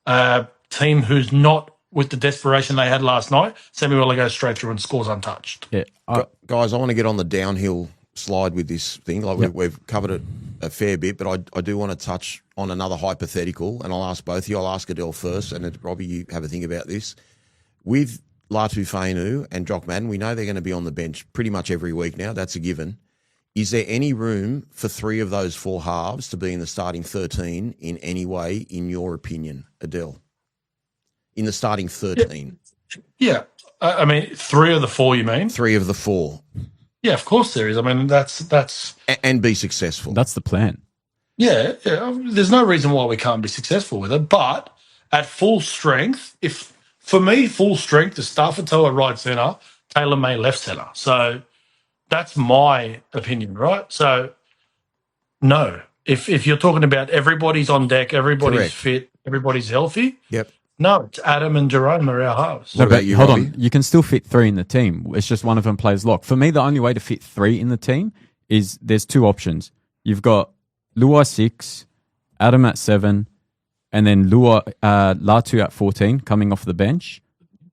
a team who's not with the desperation they had last night, Samuela goes straight through and scores untouched. Yeah, Guys, I want to get on the downhill slide with this thing. Like we've covered it a fair bit, but I do want to touch on another hypothetical, and I'll ask both of you. I'll ask Adel first, and Robbie, you have a think about this. With Latu Fainu and Jock Madden, we know they're going to be on the bench pretty much every week now. That's a given. Is there any room for 3 of those 4 halves to be in the starting 13 in any way, in your opinion, Adel? In the starting 13? Yeah. I mean, 3 of the 4, you mean? 3 of the 4. Yeah, of course there is. I mean, that's And be successful. that's the plan. yeah. There's no reason why we can't be successful with it. But at full strength, if for me, full strength is Staffatoa right centre, Taylor May left centre. So that's my opinion, right? So no, if you're talking about everybody's on deck, everybody's Correct. fit, everybody's healthy, Yep. no, it's Adam and Jerome are our halves. What No, about but you, hold Robbie? on. You can still fit 3 in the team. It's just one of them plays lock. For me, the only way to fit 3 in the team is there's 2 options. You've got Luai 6, Adam at 7, and then Latu at 14 coming off the bench.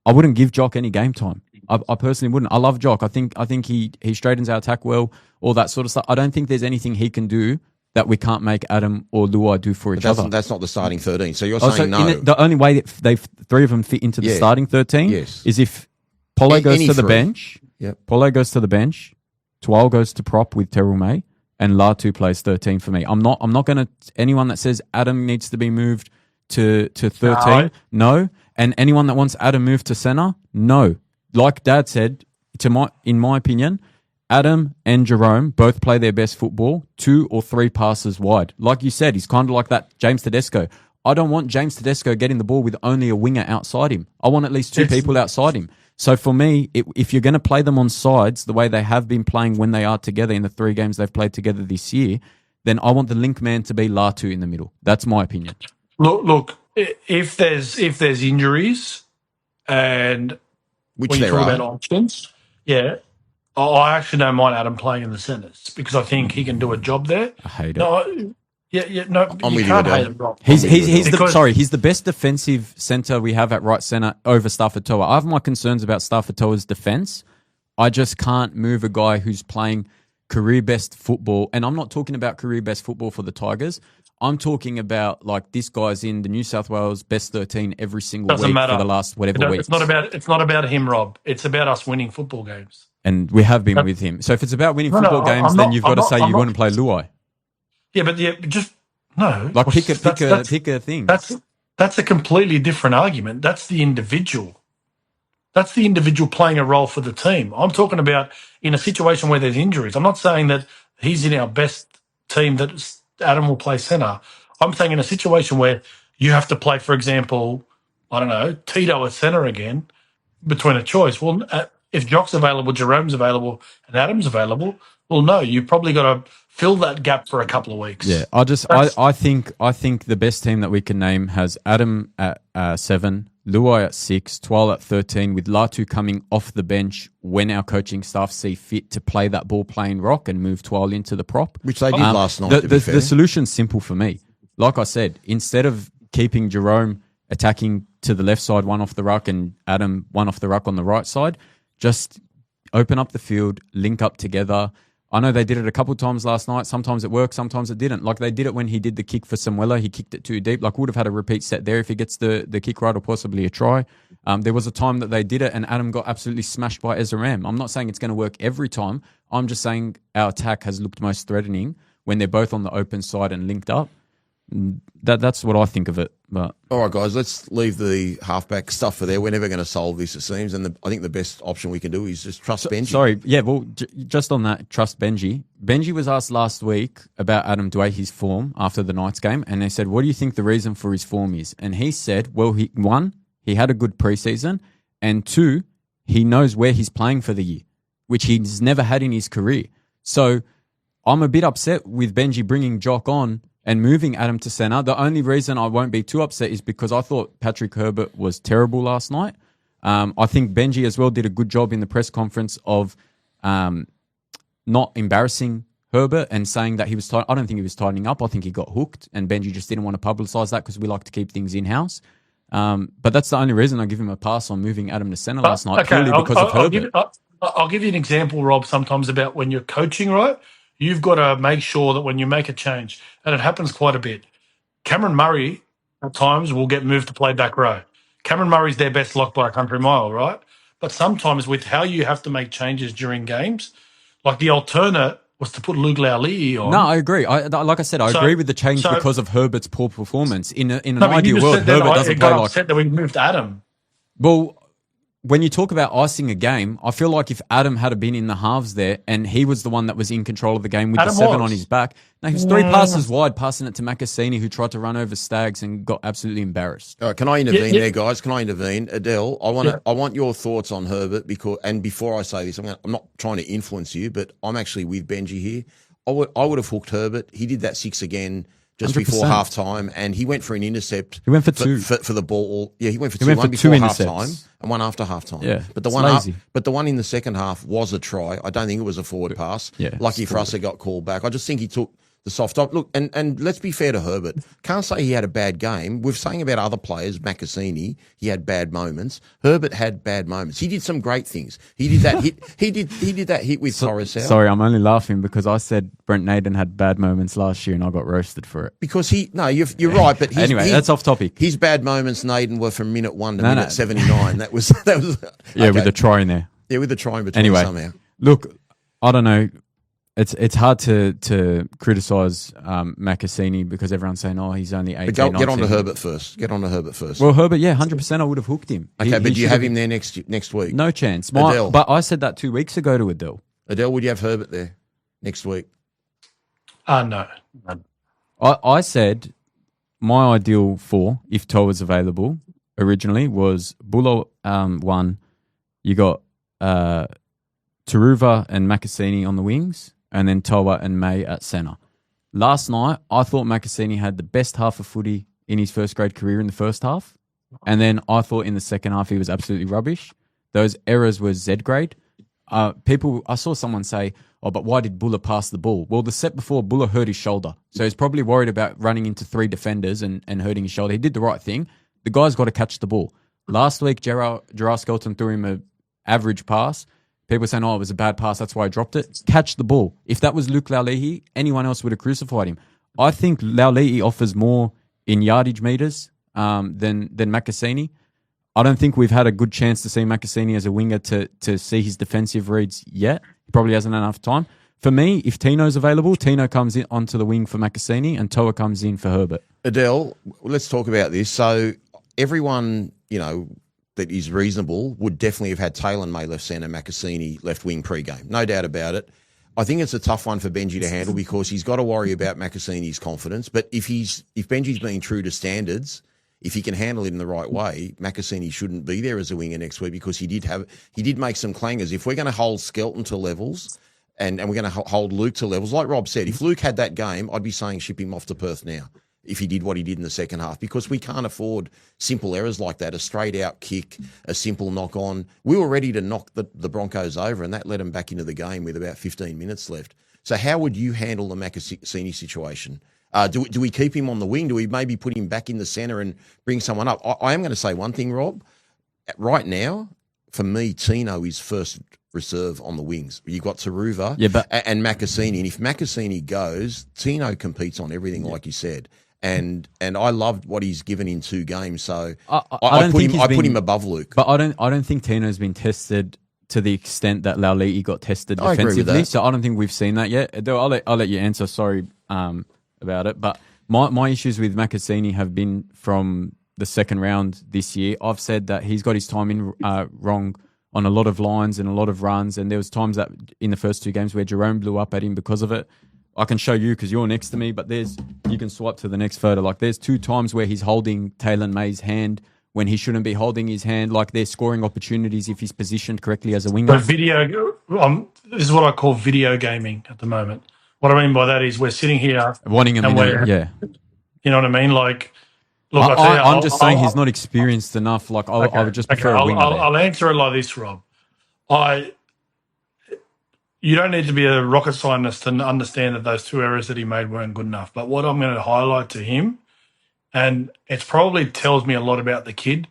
I wouldn't give Jock any game time. I personally wouldn't. I love Jock. I think he straightens our attack well, all that sort of stuff. I don't think there's anything he can do that we can't make Adam or Luai do for each other. That's not the starting 13. So you're So saying no. the only way that they 3 of them fit into the starting 13 is if Polo goes Any to the 3. bench. Yep. Polo goes to the bench. Tual goes to prop with Terrell May, and Latu plays 13 for me. I'm not going to anyone that says Adam needs to be moved to 13. No. And anyone that wants Adam moved to center, no. Like Dad said, in my opinion, Adam and Jerome both play their best football 2 or 3 passes wide. Like you said, he's kind of like that James Tedesco. I don't want James Tedesco getting the ball with only a winger outside him. I want at least 2 people outside him. So for me, if you're going to play them on sides the way they have been playing when they are together in the 3 games they've played together this year, then I want the link man to be Latu in the middle. That's my opinion. Look, if there's injuries and Which when you there talk are. about options, yeah, I actually don't mind Adam playing in the centres because I think he can do a job there. I hate it. No, no, I'm you with you, can't Adel. hate him, Rob. He's Because- the best defensive centre we have at right centre over Staffatoa. I have my concerns about Staffatoa's defence. I just can't move a guy who's playing career best football, and I'm not talking about career best football for the Tigers. I'm talking about like this guy's in the New South Wales best 13 every single Doesn't week matter. for the last whatever weeks. It's not about him, Rob. It's about us winning football games. And we have been with him. So if it's about winning No, football I'm games, not- then you've got to say I'm you not- want to play Luai. Yeah, but just no. Like pick a thing. That's a completely different argument. That's the individual. That's the individual playing a role for the team. I'm talking about in a situation where there's injuries. I'm not saying that he's in our best team that Adam will play centre. I'm saying in a situation where you have to play, for example, I don't know, Tito at centre again between a choice. Well, if Jock's available, Jerome's available, and Adam's available, well, no, you've probably got to fill that gap for a couple of weeks. Yeah, I think the best team that we can name has Adam at 7, Luai at 6, Twal at 13, with Latu coming off the bench when our coaching staff see fit to play that ball playing rock and move Twal into the prop. Which they did last night, to be fair. The solution's simple for me. Like I said, instead of keeping Jerome attacking to the left side, one off the ruck, and Adam one off the ruck on the right side, just open up the field, link up together. I know they did it a couple of times last night. Sometimes it worked, sometimes it didn't. Like they did it when he did the kick for Samuela. He kicked it too deep. Like would have had a repeat set there if he gets the kick right or possibly a try. There was a time that they did it and Adam got absolutely smashed by Ezra Ram. I'm not saying it's going to work every time. I'm just saying our attack has looked most threatening when they're both on the open side and linked up. That's what I think of it. But All right, guys, let's leave the halfback stuff for there. We're never going to solve this, it seems. And I think the best option we can do is just trust Benji. Sorry, yeah, well, just on that, trust Benji. Benji was asked last week about Adam Dway, his form after the Knights game, and they said, what do you think the reason for his form is? And he said, well, he had a good preseason, and 2, he knows where he's playing for the year, which he's never had in his career. So I'm a bit upset with Benji bringing Jock on and moving Adam to centre. The only reason I won't be too upset is because I thought Patrick Herbert was terrible last night. I think Benji as well did a good job in the press conference of not embarrassing Herbert and saying that he was I don't think he was tightening up. I think he got hooked and Benji just didn't want to publicise that because we like to keep things in-house. But that's the only reason I give him a pass on moving Adam to centre But last night, okay, purely because of Herbert. I'll give you an example, Rob. Sometimes about when you're coaching, right? You've got to make sure that when you make a change, and it happens quite a bit. Cameron Murray at times will get moved to play back row. Cameron Murray's their best lock by a country mile, right? But sometimes with how you have to make changes during games, like the alternate was to put Luke Laulii No, on. I agree. Like I said, I So- agree with the change so- because of Herbert's poor performance. In an No, but you ideal just world, said then Herbert I doesn't got play like. upset that we moved Adam. Well, when you talk about icing a game, I feel like if Adam had been in the halves there and he was the one that was in control of the game with Adam the 7 was. on his back, no, he was 3 passes wide, passing it to Macassini, who tried to run over Staggs and got absolutely embarrassed. All right, can I intervene Yeah. there, guys? Can I intervene? Adele, I want your thoughts on Herbert and before I say this, I'm not trying to influence you, but I'm actually with Benji here. I would have hooked Herbert. He did that 6 again just 100%. before halftime, and he went for an intercept. He went for 2 for the ball. Yeah, he went for He 2. went One for before 2 halftime intercepts. and one after halftime. Yeah, but the it's one lazy. but the one in the second half was a try. I don't think it was a forward pass. Yeah, Lucky it's for us, it got called back. I just think he took the soft top. Look, and let's be fair to Herbert. Can't say he had a bad game. We're saying about other players, Macassini, he had bad moments. Herbert had bad moments. He did some great things. He did that hit. He did that hit with Coruscant. Sorry, I'm only laughing because I said Brent Naden had bad moments last year and I got roasted for it. Because you're right, but Anyway, that's off topic. His bad moments, Naden, were from minute 1 to No, minute no. 79. That was Yeah, okay. with the try in there. Yeah, with the try in between Anyway, somehow. look, I don't know. It's hard to criticise Macassini because everyone's saying, oh, he's only 18, But get on to 19. Herbert first. Get on to Herbert first. Well, Herbert, yeah, 100% I would have hooked him. Okay, He but do you should have him there next week? No chance. Adel. But I said that 2 weeks ago to Adel. Adele, would you have Herbert there next week? No. I said my ideal 4, if Toa was available originally, was Buller 1. You got Taruva and Macassini on the wings, and then Toa and May at centre. Last night, I thought Macassini had the best half of footy in his first grade career in the first half. And then I thought in the second half he was absolutely rubbish. Those errors were Z grade. I saw someone say, oh, but why did Buller pass the ball? Well, the set before, Buller hurt his shoulder. So he's probably worried about running into 3 defenders and hurting his shoulder. He did the right thing. The guy's got to catch the ball. Last week, Gerard Skelton threw him an average pass. People were saying, oh, it was a bad pass, that's why I dropped it. Catch the ball. If that was Luke Laulii, anyone else would have crucified him. I think Laulii offers more in yardage meters than Macassini. I don't think we've had a good chance to see Macassini as a winger to see his defensive reads yet. He probably hasn't had enough time. For me, if Tino's available, Tino comes in onto the wing for Macassini and Toa comes in for Herbert. Adele, let's talk about this. So everyone, that is reasonable would definitely have had Taylor and May left centre, Macassini left wing pre-game. No doubt about it. I think it's a tough one for Benji to handle because he's got to worry about Macassini's confidence. But if Benji's being true to standards, if he can handle it in the right way, Macassini shouldn't be there as a winger next week because he did make some clangers. If we're going to hold Skelton to levels and we're going to hold Luke to levels, like Rob said, if Luke had that game, I'd be saying ship him off to Perth now if he did what he did in the second half because we can't afford simple errors like that, a straight-out kick, a simple knock-on. We were ready to knock the Broncos over and that led them back into the game with about 15 minutes left. So how would you handle the Macassini situation? Do we keep him on the wing? Do we maybe put him back in the centre and bring someone up? I am going to say one thing, Rob. Right now, for me, Tino is first reserve on the wings. You've got Taruva and Macassini. And if Macassini goes, Tino competes on everything, like you said. And I loved what he's given in 2 games. So I put him above Luke. But I don't think Tino's been tested to the extent that Laulii got tested I agree with defensively. that. So I don't think we've seen that yet. Adele, I'll let you answer. Sorry about it. But my issues with Macassini have been from the second round this year. I've said that he's got his timing wrong on a lot of lines and a lot of runs. And there was times that in the first 2 games where Jerome blew up at him because of it. I can show you because you're next to me, but you can swipe to the next photo. Like there's 2 times where he's holding Taylor May's hand when he shouldn't be holding his hand. Like they're scoring opportunities if he's positioned correctly as a winger. But this is what I call video gaming at the moment. What I mean by that is we're sitting here Wanting him and yeah. You know what I mean? Like, look, I'm just saying he's not experienced enough. Like I would just prefer a winger. I'll answer it like this, Rob. You don't need to be a rocket scientist to understand that those 2 errors that he made weren't good enough. But what I'm going to highlight to him and it probably tells me a lot about the kid,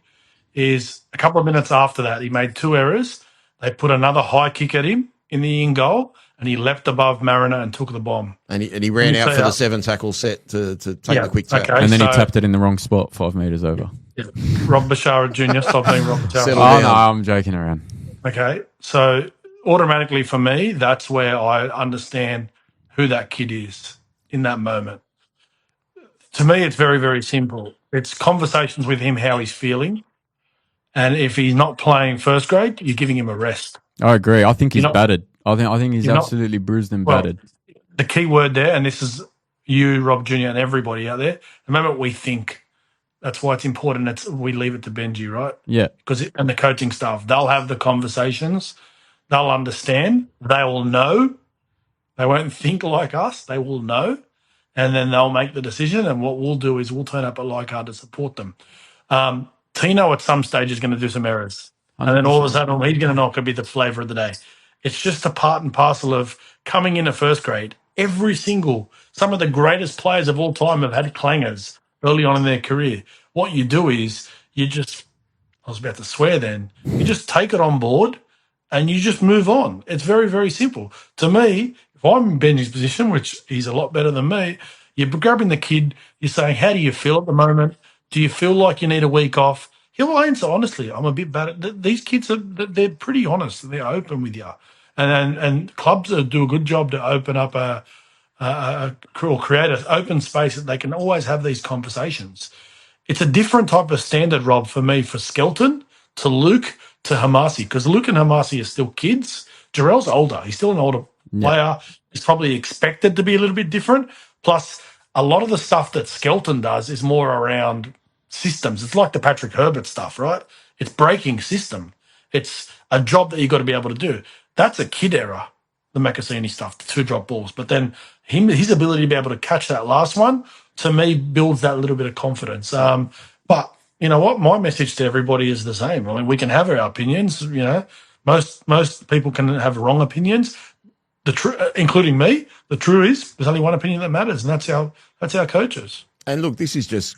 is a couple of minutes after that, he made 2 errors. They put another high kick at him in the in goal, and he leapt above Mariner and took the bomb. And he ran out for the 7 tackle set to take the quick tap. Okay, And then he tapped it in the wrong spot, 5 metres over. Yeah. Rob Bashara Jr., stop being Rob Bashara. Settle Oh, down. no, I'm joking around. Okay, so automatically for me, that's where I understand who that kid is in that moment. To me, it's very, very simple. It's conversations with him, how he's feeling. And if he's not playing first grade, you're giving him a rest. I agree. I think he's You're not- battered. I think he's you're not- absolutely bruised and Well, battered. The key word there, and this is you, Rob Jr., and everybody out there, the moment we think, that's why it's important we leave it to Benji, right? Yeah. And the coaching staff, they'll have the conversations, they'll understand, they will know. They won't think like us, they will know, and then they'll make the decision. And what we'll do is we'll turn up at Leichhardt to support them. Tino at some stage is going to do some errors. 100%. And then all of a sudden he's going to not be the flavour of the day. It's just a part and parcel of coming into first grade. Some of the greatest players of all time have had clangers early on in their career. What you do is I was about to swear then, you just take it on board and you just move on. It's very, very simple. To me, if I'm in Benji's position, which he's a lot better than me, you're grabbing the kid, you're saying, how do you feel at the moment? Do you feel like you need a week off? He'll answer honestly. I'm a bit bad at these kids. They're pretty honest. They're open with you, and clubs do a good job to open up or create an open space that they can always have these conversations. It's a different type of standard, Rob, for me, for Skelton to Luke to Hamasi, because Luke and Hamasi are still kids. Jarrell's older. He's still an older player. He's probably expected to be a little bit different. Plus, a lot of the stuff that Skelton does is more around systems. It's like the Patrick Herbert stuff, right? It's breaking system. It's a job that you've got to be able to do. That's a kid error, the Macassini stuff, the 2 drop balls. But then his ability to be able to catch that last one, to me, builds that little bit of confidence. But you know what? My message to everybody is the same. I mean, we can have our opinions. You know, most people can have wrong opinions. Including me. The truth is, there's only one opinion that matters, and that's our coaches. And look, this is just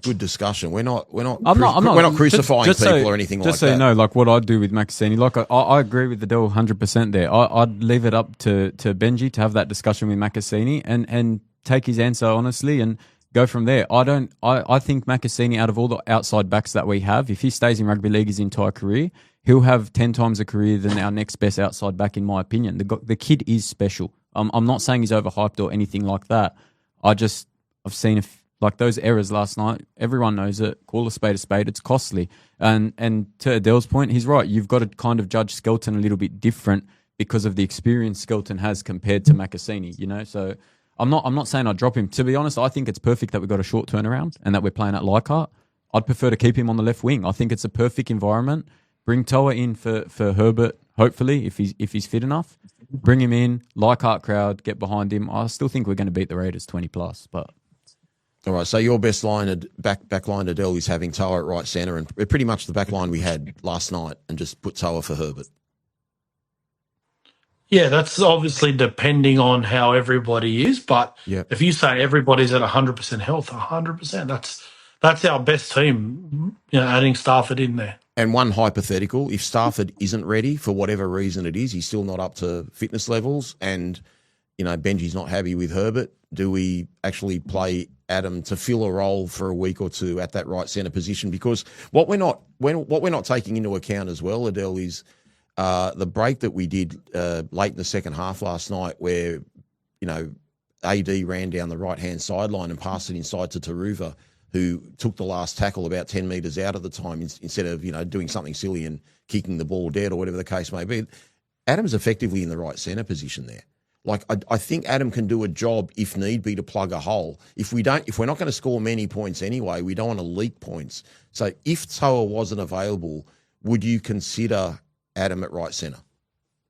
good discussion. We're not I'm not crucifying people or anything like that. Just so you know, like what I'd do with Macassini, like I agree with Adel 100% there. I'd leave it up to Benji to have that discussion with Macassini and take his answer honestly and go from there. I think Macassini, out of all the outside backs that we have, if he stays in rugby league his entire career, he'll have 10 times a career than our next best outside back, in my opinion. The kid is special. I'm not saying he's overhyped or anything like that. I've seen like those errors last night. Everyone knows it. Call a spade a spade. It's costly. And to Adele's point, he's right. You've got to kind of judge Skelton a little bit different because of the experience Skelton has compared to Macassini. You know, so I'm not saying I'd drop him. To be honest, I think it's perfect that we've got a short turnaround and that we're playing at Leichhardt. I'd prefer to keep him on the left wing. I think it's a perfect environment. Bring Toa in for Herbert, hopefully, if he's fit enough. Bring him in, Leichhardt crowd, get behind him. I still think we're going to beat the Raiders 20+. But all right, so your best back line, Adel, is having Toa at right centre, and pretty much the back line we had last night, and just put Toa for Herbert. Yeah, that's obviously depending on how everybody is. But if you say everybody's at 100% health, 100%, that's our best team. You know, adding Stafford in there. And one hypothetical, if Stafford isn't ready for whatever reason it is, he's still not up to fitness levels, and Benji's not happy with Herbert, do we actually play Adam to fill a role for a week or two at that right centre position? Because what we're not taking into account as well, Adel, is the break that we did late in the second half last night, where AD ran down the right hand sideline and passed it inside to Taruva, who took the last tackle about 10 metres out of the time instead of, doing something silly and kicking the ball dead or whatever the case may be. Adam's effectively in the right centre position there. Like, I think Adam can do a job if need be to plug a hole. If we're not going to score many points anyway, we don't want to leak points. So if Toa wasn't available, would you consider Adam at right centre?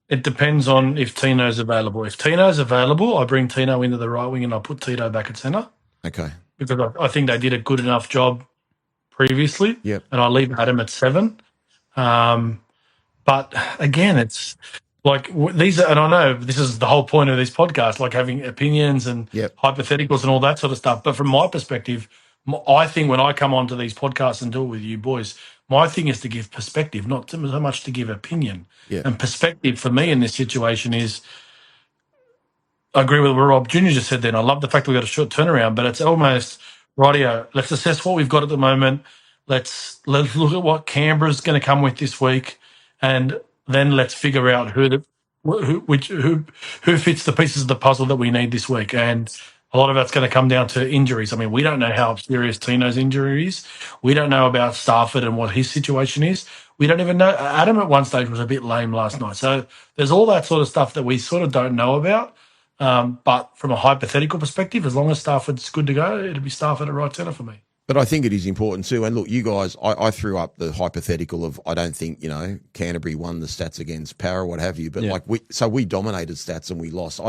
It depends on if Tino's available. If Tino's available, I bring Tino into the right wing and I put Tito back at centre. Okay. Because I think they did a good enough job previously. Yep. And I leave Adam at 7. But again, it's like these are, and I know this is the whole point of this podcast, like having opinions and hypotheticals and all that sort of stuff. But from my perspective, I think when I come onto these podcasts and do it with you boys, my thing is to give perspective, not so much to give opinion. Yeah. And perspective for me in this situation is, I agree with what Rob Jr. just said then. I love the fact that we got a short turnaround, but it's almost, rightio, let's assess what we've got at the moment. Let's look at what Canberra's going to come with this week, and then let's figure out who fits the pieces of the puzzle that we need this week. And a lot of that's going to come down to injuries. I mean, we don't know how serious Tino's injury is. We don't know about Stafford and what his situation is. We don't even know. Adam at one stage was a bit lame last night. So there's all that sort of stuff that we sort of don't know about. But from a hypothetical perspective, as long as Stafford's good to go, it'll be Stafford at right centre for me. But I think it is important too. And look, you guys, I threw up the hypothetical of I don't think Canterbury won the stats against Para, what have you. But we dominated stats and we lost.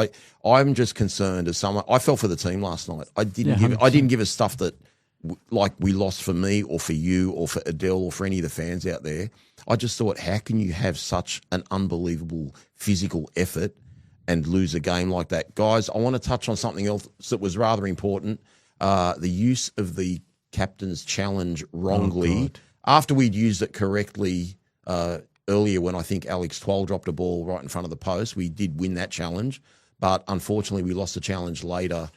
I'm just concerned as someone. I fell for the team last night. I didn't give us stuff that like we lost for me or for you or for Adel or for any of the fans out there. I just thought, how can you have such an unbelievable physical effort and lose a game like that, guys? I want to touch on something else that was rather important. The use of the captain's challenge wrongly after we'd used it correctly earlier when I think Alex Twal dropped a ball right in front of the post. We did win that challenge, but unfortunately we lost the challenge later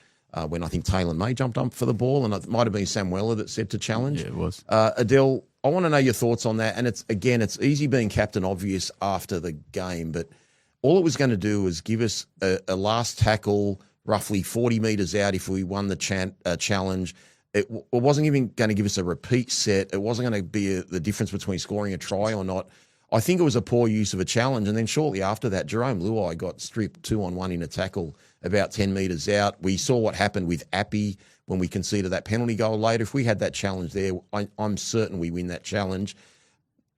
when I think Taylor May jumped up for the ball, and it might have been Samuela that said to challenge. Yeah, it was. Adel, I want to know your thoughts on that. And it's easy being captain obvious after the game, but all it was going to do was give us a last tackle roughly 40 metres out if we won the challenge. It wasn't even going to give us a repeat set. It wasn't going to be the difference between scoring a try or not. I think it was a poor use of a challenge. And then shortly after that, Jerome Luai got stripped 2-on-1 in a tackle about 10 metres out. We saw what happened with Appy when we conceded that penalty goal later. If we had that challenge there, I'm certain we win that challenge.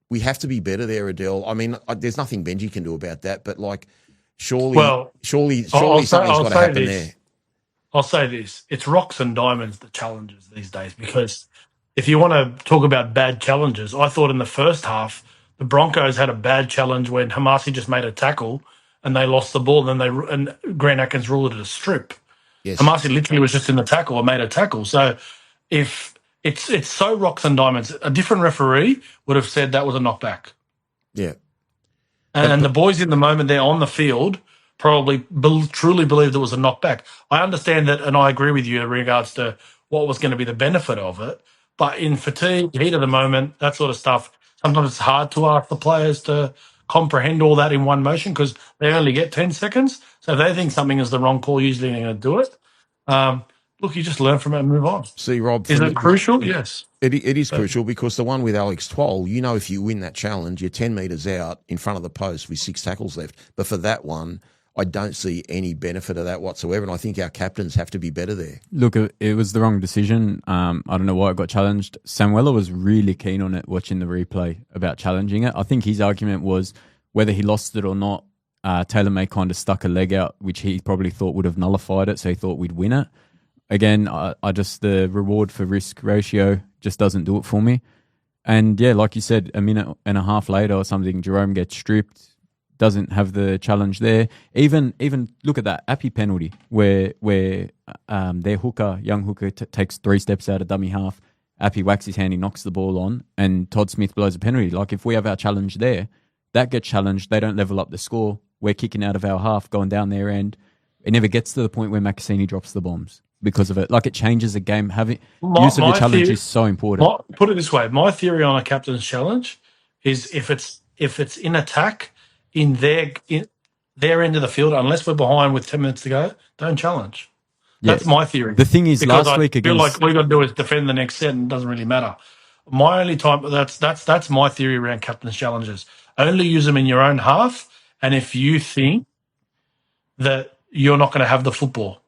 We have to be better there, Adel. I mean, there's nothing Benji can do about that, but surely something's got to happen there. I'll say this. It's rocks and diamonds, the challenges these days, because if you want to talk about bad challenges, I thought in the first half, the Broncos had a bad challenge when Hamasi just made a tackle and they lost the ball, and Grant Atkins ruled it a strip. Yes. Hamasi literally was just in the tackle or made a tackle. So if it's so rocks and diamonds, a different referee would have said that was a knockback. Yeah. And the boys in the moment they're on the field probably truly believed it was a knockback. I understand that, and I agree with you in regards to what was going to be the benefit of it. But in fatigue, heat of the moment, that sort of stuff, sometimes it's hard to ask the players to comprehend all that in one motion because they only get 10 seconds. So if they think something is the wrong call, usually they're going to do it. Look, you just learn from it and move on. See, Rob, is it crucial? Yes. It is crucial because the one with Alex Twal, if you win that challenge, you're 10 metres out in front of the post with 6 tackles left. But for that one, I don't see any benefit of that whatsoever, and I think our captains have to be better there. Look, it was the wrong decision. I don't know why it got challenged. Samuela was really keen on it, watching the replay about challenging it. I think his argument was whether he lost it or not, Taylor May kind of stuck a leg out, which he probably thought would have nullified it, so he thought we'd win it. Again, the reward for risk ratio just doesn't do it for me. And yeah, like you said, a minute and a half later or something, Jerome gets stripped, doesn't have the challenge there. Even look at that Appy penalty where their young hooker takes 3 steps out of dummy half. Appy whacks his hand, he knocks the ball on, and Todd Smith blows a penalty. Like if we have our challenge there, that gets challenged, they don't level up the score. We're kicking out of our half, going down their end. It never gets to the point where Makasini drops the bombs because of it. Like it changes the game. Use of the challenge is so important. Put it this way: my theory on a captain's challenge is if it's in attack in their end of the field, unless we're behind with 10 minutes to go, don't challenge. That's my theory. The thing is, because last week I feel against, like all you got to do is defend the next set, and it doesn't really matter. My only time that's my theory around captain's challenges. Only use them in your own half, and if you think that you're not going to have the football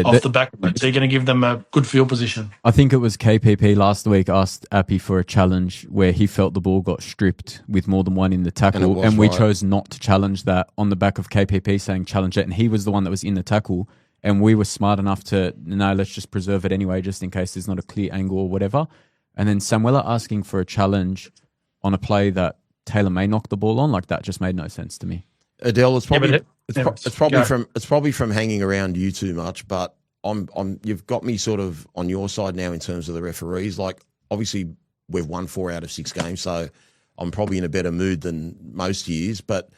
off the back of it, so you're going to give them a good field position. I think it was KPP last week asked Appy for a challenge where he felt the ball got stripped with more than one in the tackle, and we chose not to challenge that on the back of KPP saying challenge it, and he was the one that was in the tackle, and we were smart enough to, no, let's just preserve it anyway, just in case there's not a clear angle or whatever. And then Samuela asking for a challenge on a play that Taylor May knocked the ball on, like that just made no sense to me. Adel, it's probably from hanging around you too much, but you've got me sort of on your side now in terms of the referees. Like, obviously, we've won 4 out of 6 games, so I'm probably in a better mood than most years. But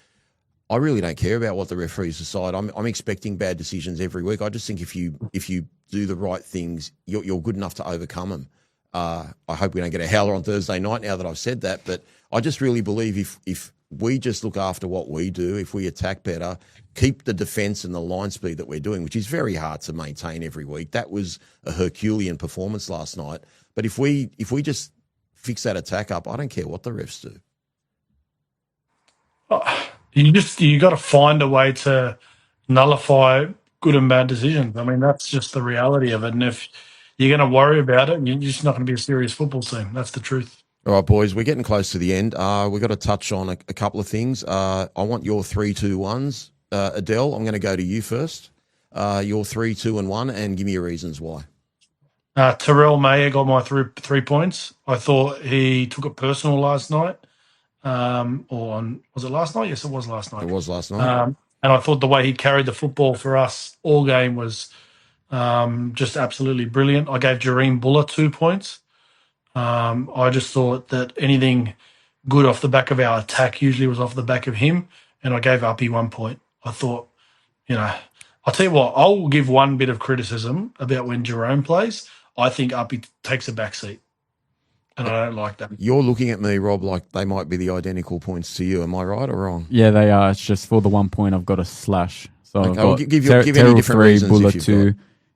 I really don't care about what the referees decide. I'm expecting bad decisions every week. I just think if you do the right things, you're good enough to overcome them. I hope we don't get a howler on Thursday night now that I've said that, but I just really believe if we just look after what we do, if we attack better, keep the defence and the line speed that we're doing, which is very hard to maintain every week. That was a Herculean performance last night. But if we just fix that attack up, I don't care what the refs do. You got to find a way to nullify good and bad decisions. I mean, that's just the reality of it. And if you're going to worry about it, you're just not going to be a serious football team. That's the truth. All right, boys, we're getting close to the end. We've got to touch on a couple of things. I want your 3-2-1s. Adel, I'm going to go to you first. Your 3-2-1, and give me your reasons why. Terrell Mayer got my 3 points. I thought he took it personal last night. Was it last night? Yes, it was last night. It was last night. And I thought the way he carried the football for us all game was just absolutely brilliant. I gave Jareem Buller 2 points. I just thought that anything good off the back of our attack usually was off the back of him, and I gave Uppy 1 point. I thought, I'll tell you what, I'll give one bit of criticism about when Jerome plays. I think Uppy takes a back seat, and I don't like that. You're looking at me, Rob, like they might be the identical points to you. Am I right or wrong? Yeah, they are. It's just for the 1 point, I've got a slash. So Okay, I've got well, give any different Terrell 3, reasons Buller if you've 2,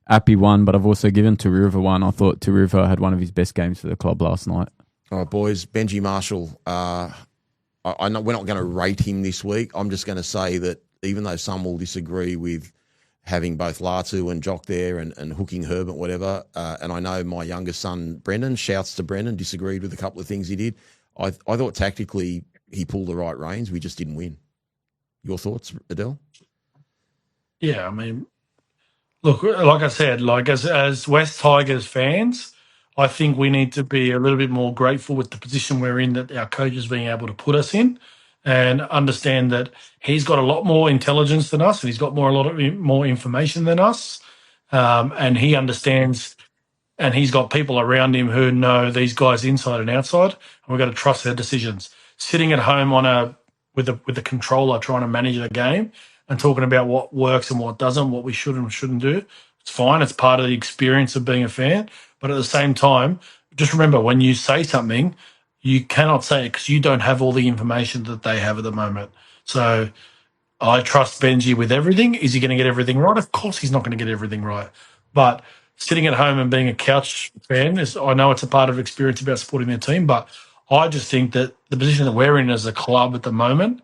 Appy 1, but I've also given Taruva 1. I thought Taruva had one of his best games for the club last night. All right, boys. Benji Marshall, I know we're not going to rate him this week. I'm just going to say that even though some will disagree with having both Latu and Jock there and hooking Herbert, whatever, and I know my youngest son, Brendan, shouts to Brendan, disagreed with a couple of things he did. I thought tactically he pulled the right reins. We just didn't win. Your thoughts, Adel? Yeah, I mean, look, like I said, like as West Tigers fans, I think we need to be a little bit more grateful with the position we're in, that our coach is being able to put us in, and understand that he's got a lot more intelligence than us, and he's got a lot of more information than us, and he understands, and he's got people around him who know these guys inside and outside, and we've got to trust their decisions. Sitting at home with a controller trying to manage a game and talking about what works and what doesn't, what we should and shouldn't do, it's fine. It's part of the experience of being a fan. But at the same time, just remember, when you say something, you cannot say it because you don't have all the information that they have at the moment. So I trust Benji with everything. Is he going to get everything right? Of course he's not going to get everything right. But sitting at home and being a couch fan, I know it's a part of experience about supporting their team, but I just think that the position that we're in as a club at the moment,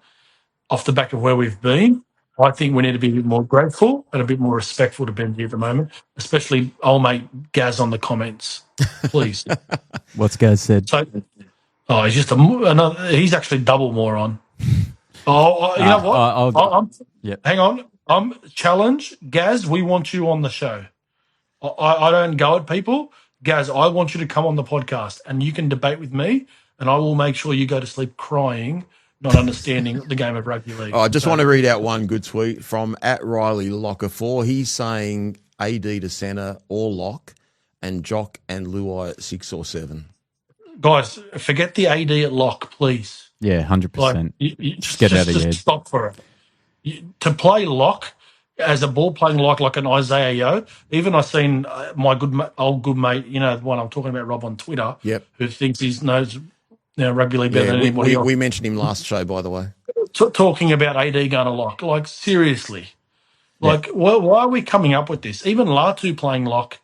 off the back of where we've been, I think we need to be a bit more grateful and a bit more respectful to Benji at the moment, especially old mate Gaz on the comments. Please. What's Gaz said? So, he's just he's actually double moron. You know what? Hang on. Challenge. Gaz, we want you on the show. I don't go at people. Gaz, I want you to come on the podcast and you can debate with me, and I will make sure you go to sleep crying, not understanding the game of rugby league. I just want to read out one good tweet from @RileyLocker4. He's saying AD to centre or lock, and Jock and Luai at 6 or 7. Guys, forget the AD at lock, please. Yeah, 100%. Just get out of here. Stop for it. To play lock as a ball playing like an Isaiah Yo. Even I've seen my old good mate, the one I'm talking about, Rob, on Twitter, who thinks he knows rugby league better than anybody else. We mentioned him last show, by the way. Talking about AD going to lock. Like, seriously. Like, why are we coming up with this? Even Latu playing lock,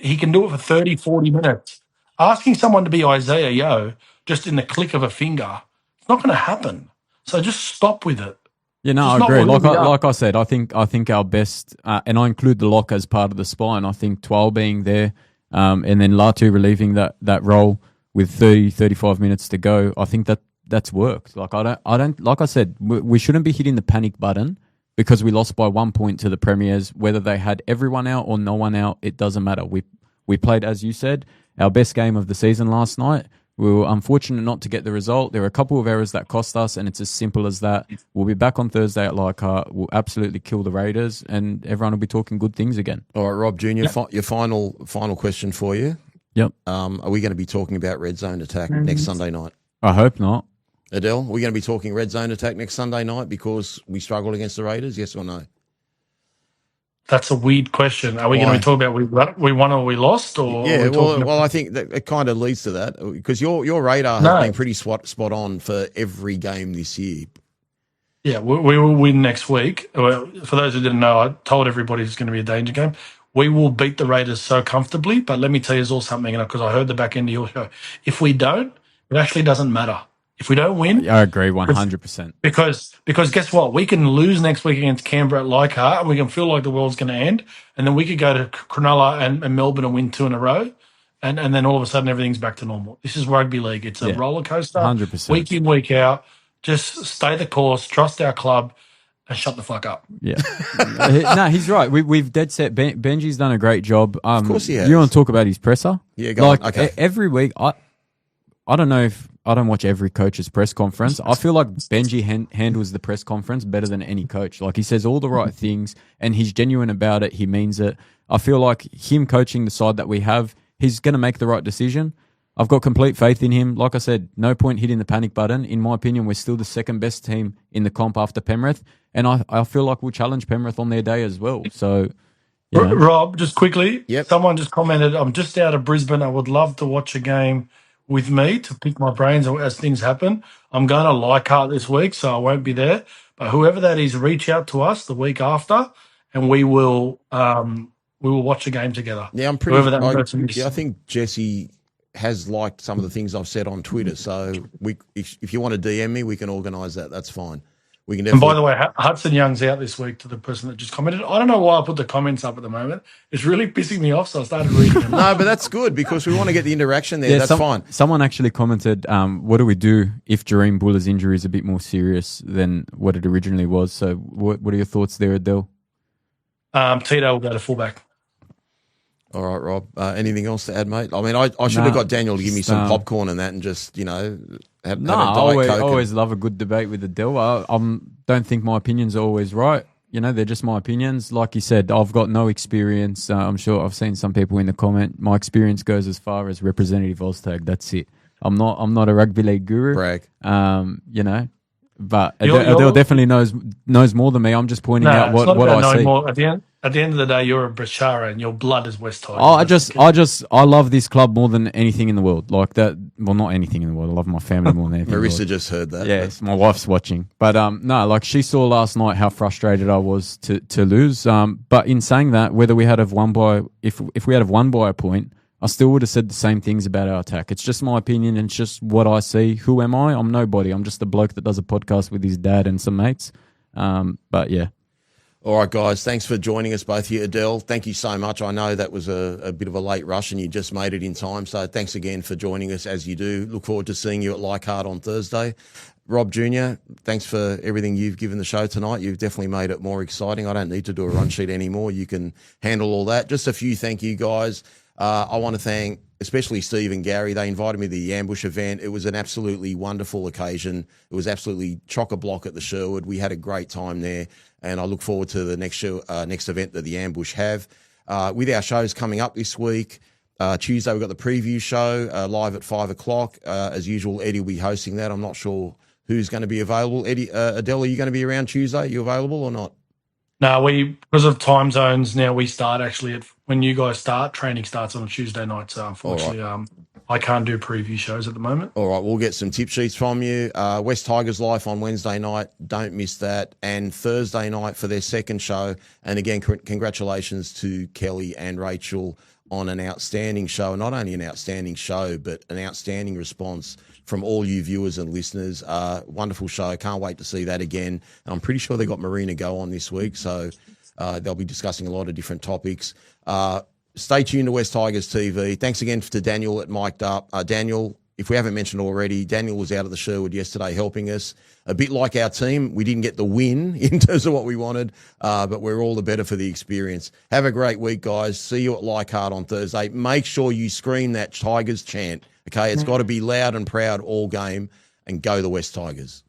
he can do it for 30, 40 minutes. Asking someone to be Isaiah Yo just in the click of a finger, it's not going to happen. So just stop with it. Yeah, no, I agree. Like I said, I think our best, and I include the lock as part of the spine. I think Twal being there, and then Latu relieving that role with 30, 35 minutes to go. I think that's worked. Like I don't. Like I said, we shouldn't be hitting the panic button because we lost by 1 point to the Premiers. Whether they had everyone out or no one out, it doesn't matter. We played, as you said, our best game of the season last night. We were unfortunate not to get the result. There were a couple of errors that cost us, and it's as simple as that. We'll be back on Thursday at Leichhardt. We'll absolutely kill the Raiders, and everyone will be talking good things again. All right, Rob Junior, your final question for you. Yep. Are we going to be talking about red zone attack next Sunday night? I hope not. Adel, are we going to be talking red zone attack next Sunday night because we struggled against the Raiders? Yes or no? That's a weird question. Are we going to be talking about we won or we lost? Or Yeah, well, I think that it kind of leads to that because your radar has been pretty spot on for every game this year. Yeah, we will win next week. For those who didn't know, I told everybody it's going to be a danger game. We will beat the Raiders so comfortably, but let me tell you all something, because I heard the back end of your show. If we don't, it actually doesn't matter. If we don't win, I agree 100%. Because guess what? We can lose next week against Canberra at Leichhardt, and we can feel like the world's going to end, and then we could go to Cronulla and Melbourne and win 2 in a row, and then all of a sudden everything's back to normal. This is rugby league. It's a roller coaster, 100%. week in, week out. Just stay the course, trust our club, and shut the fuck up. Yeah. No, he's right. We've dead set. Benji's done a great job. Of course he has. You want to talk about his presser? Yeah, go on. Okay. Every week, I don't know if I don't watch every coach's press conference. I feel like Benji handles the press conference better than any coach. Like, he says all the right things and he's genuine about it. He means it. I feel like him coaching the side that we have, he's going to make the right decision. I've got complete faith in him. Like I said, no point hitting the panic button. In my opinion, we're still the second best team in the comp after Penrith. And I feel like we'll challenge Penrith on their day as well. So, you know. Rob, just quickly, Yep. Someone just commented, I'm just out of Brisbane. I would love to watch a game with me to pick my brains as things happen. I'm going to Leichhardt this week, so I won't be there. But whoever that is, reach out to us the week after, and we will watch a game together. Yeah, I'm pretty. I think Jesse has liked some of the things I've said on Twitter. So if you want to DM me, we can organise that. That's fine. We can. And by the way, Hudson Young's out this week, to the person that just commented. I don't know why I put the comments up at the moment. It's really pissing me off, so I started reading them. No, but that's good because we want to get the interaction there. Yeah, that's fine. Someone actually commented, what do we do if Jareem Buller's injury is a bit more serious than what it originally was? So what are your thoughts there, Adel? Tito will go to fullback. All right, Rob. Anything else to add, mate? I mean, I should have got Daniel to give me some popcorn and that and just, have a Diet Coke. I always love a good debate with Adel. I don't think my opinions are always right. They're just my opinions. Like you said, I've got no experience. I'm sure I've seen some people in the comment. My experience goes as far as Representative Oztag. That's it. I'm not a rugby league guru. Brag. But Adel definitely knows more than me. I'm just pointing out what I see. More. At the end of the day, you're a Brashara and your blood is West Tigers. I love this club more than anything in the world. Like that. Well, not anything in the world. I love my family more than anything. Marissa just heard that. Yes, my wife's watching. But no, like she saw last night how frustrated I was to lose. But in saying that, whether we had have won by if we had have won by a point, I still would have said the same things about our attack. It's just my opinion. It's just what I see. Who am I? I'm nobody. I'm just a bloke that does a podcast with his dad and some mates. But yeah. All right, guys. Thanks for joining us both here. Adel, thank you so much. I know that was a bit of a late rush and you just made it in time. So thanks again for joining us as you do. Look forward to seeing you at Leichhardt on Thursday. Rob Jr., thanks for everything you've given the show tonight. You've definitely made it more exciting. I don't need to do a run sheet anymore. You can handle all that. Just a few thank you, guys. I want to thank especially Steve and Gary. They invited me to the Ambush event. It was an absolutely wonderful occasion. It was absolutely chock-a-block at the Sherwood. We had a great time there, and I look forward to the next event that the Ambush have. With our shows coming up this week, Tuesday we've got the preview show live at 5 o'clock. As usual, Eddie will be hosting that. I'm not sure who's going to be available. Eddie, Adel, are you going to be around Tuesday? Are you available or not? No, because of time zones now, we start actually when you guys start. Training starts on a Tuesday night, so unfortunately, I can't do preview shows at the moment. All right, we'll get some tip sheets from you. West Tigers Life on Wednesday night, don't miss that, and Thursday night for their second show. And again, congratulations to Kelly and Rachel on an outstanding show. Not only an outstanding show, but an outstanding response from all you viewers and listeners. Wonderful show. Can't wait to see that again. And I'm pretty sure they got Marina Go on this week, so they'll be discussing a lot of different topics. Stay tuned to West Tigers TV. Thanks again to Daniel at Mic'd Up. Daniel, if we haven't mentioned already, Daniel was out of the Sherwood yesterday helping us. A bit like our team, we didn't get the win in terms of what we wanted, but we're all the better for the experience. Have a great week, guys. See you at Leichhardt on Thursday. Make sure you scream that Tigers chant, okay? It's got to be loud and proud all game, and go the West Tigers.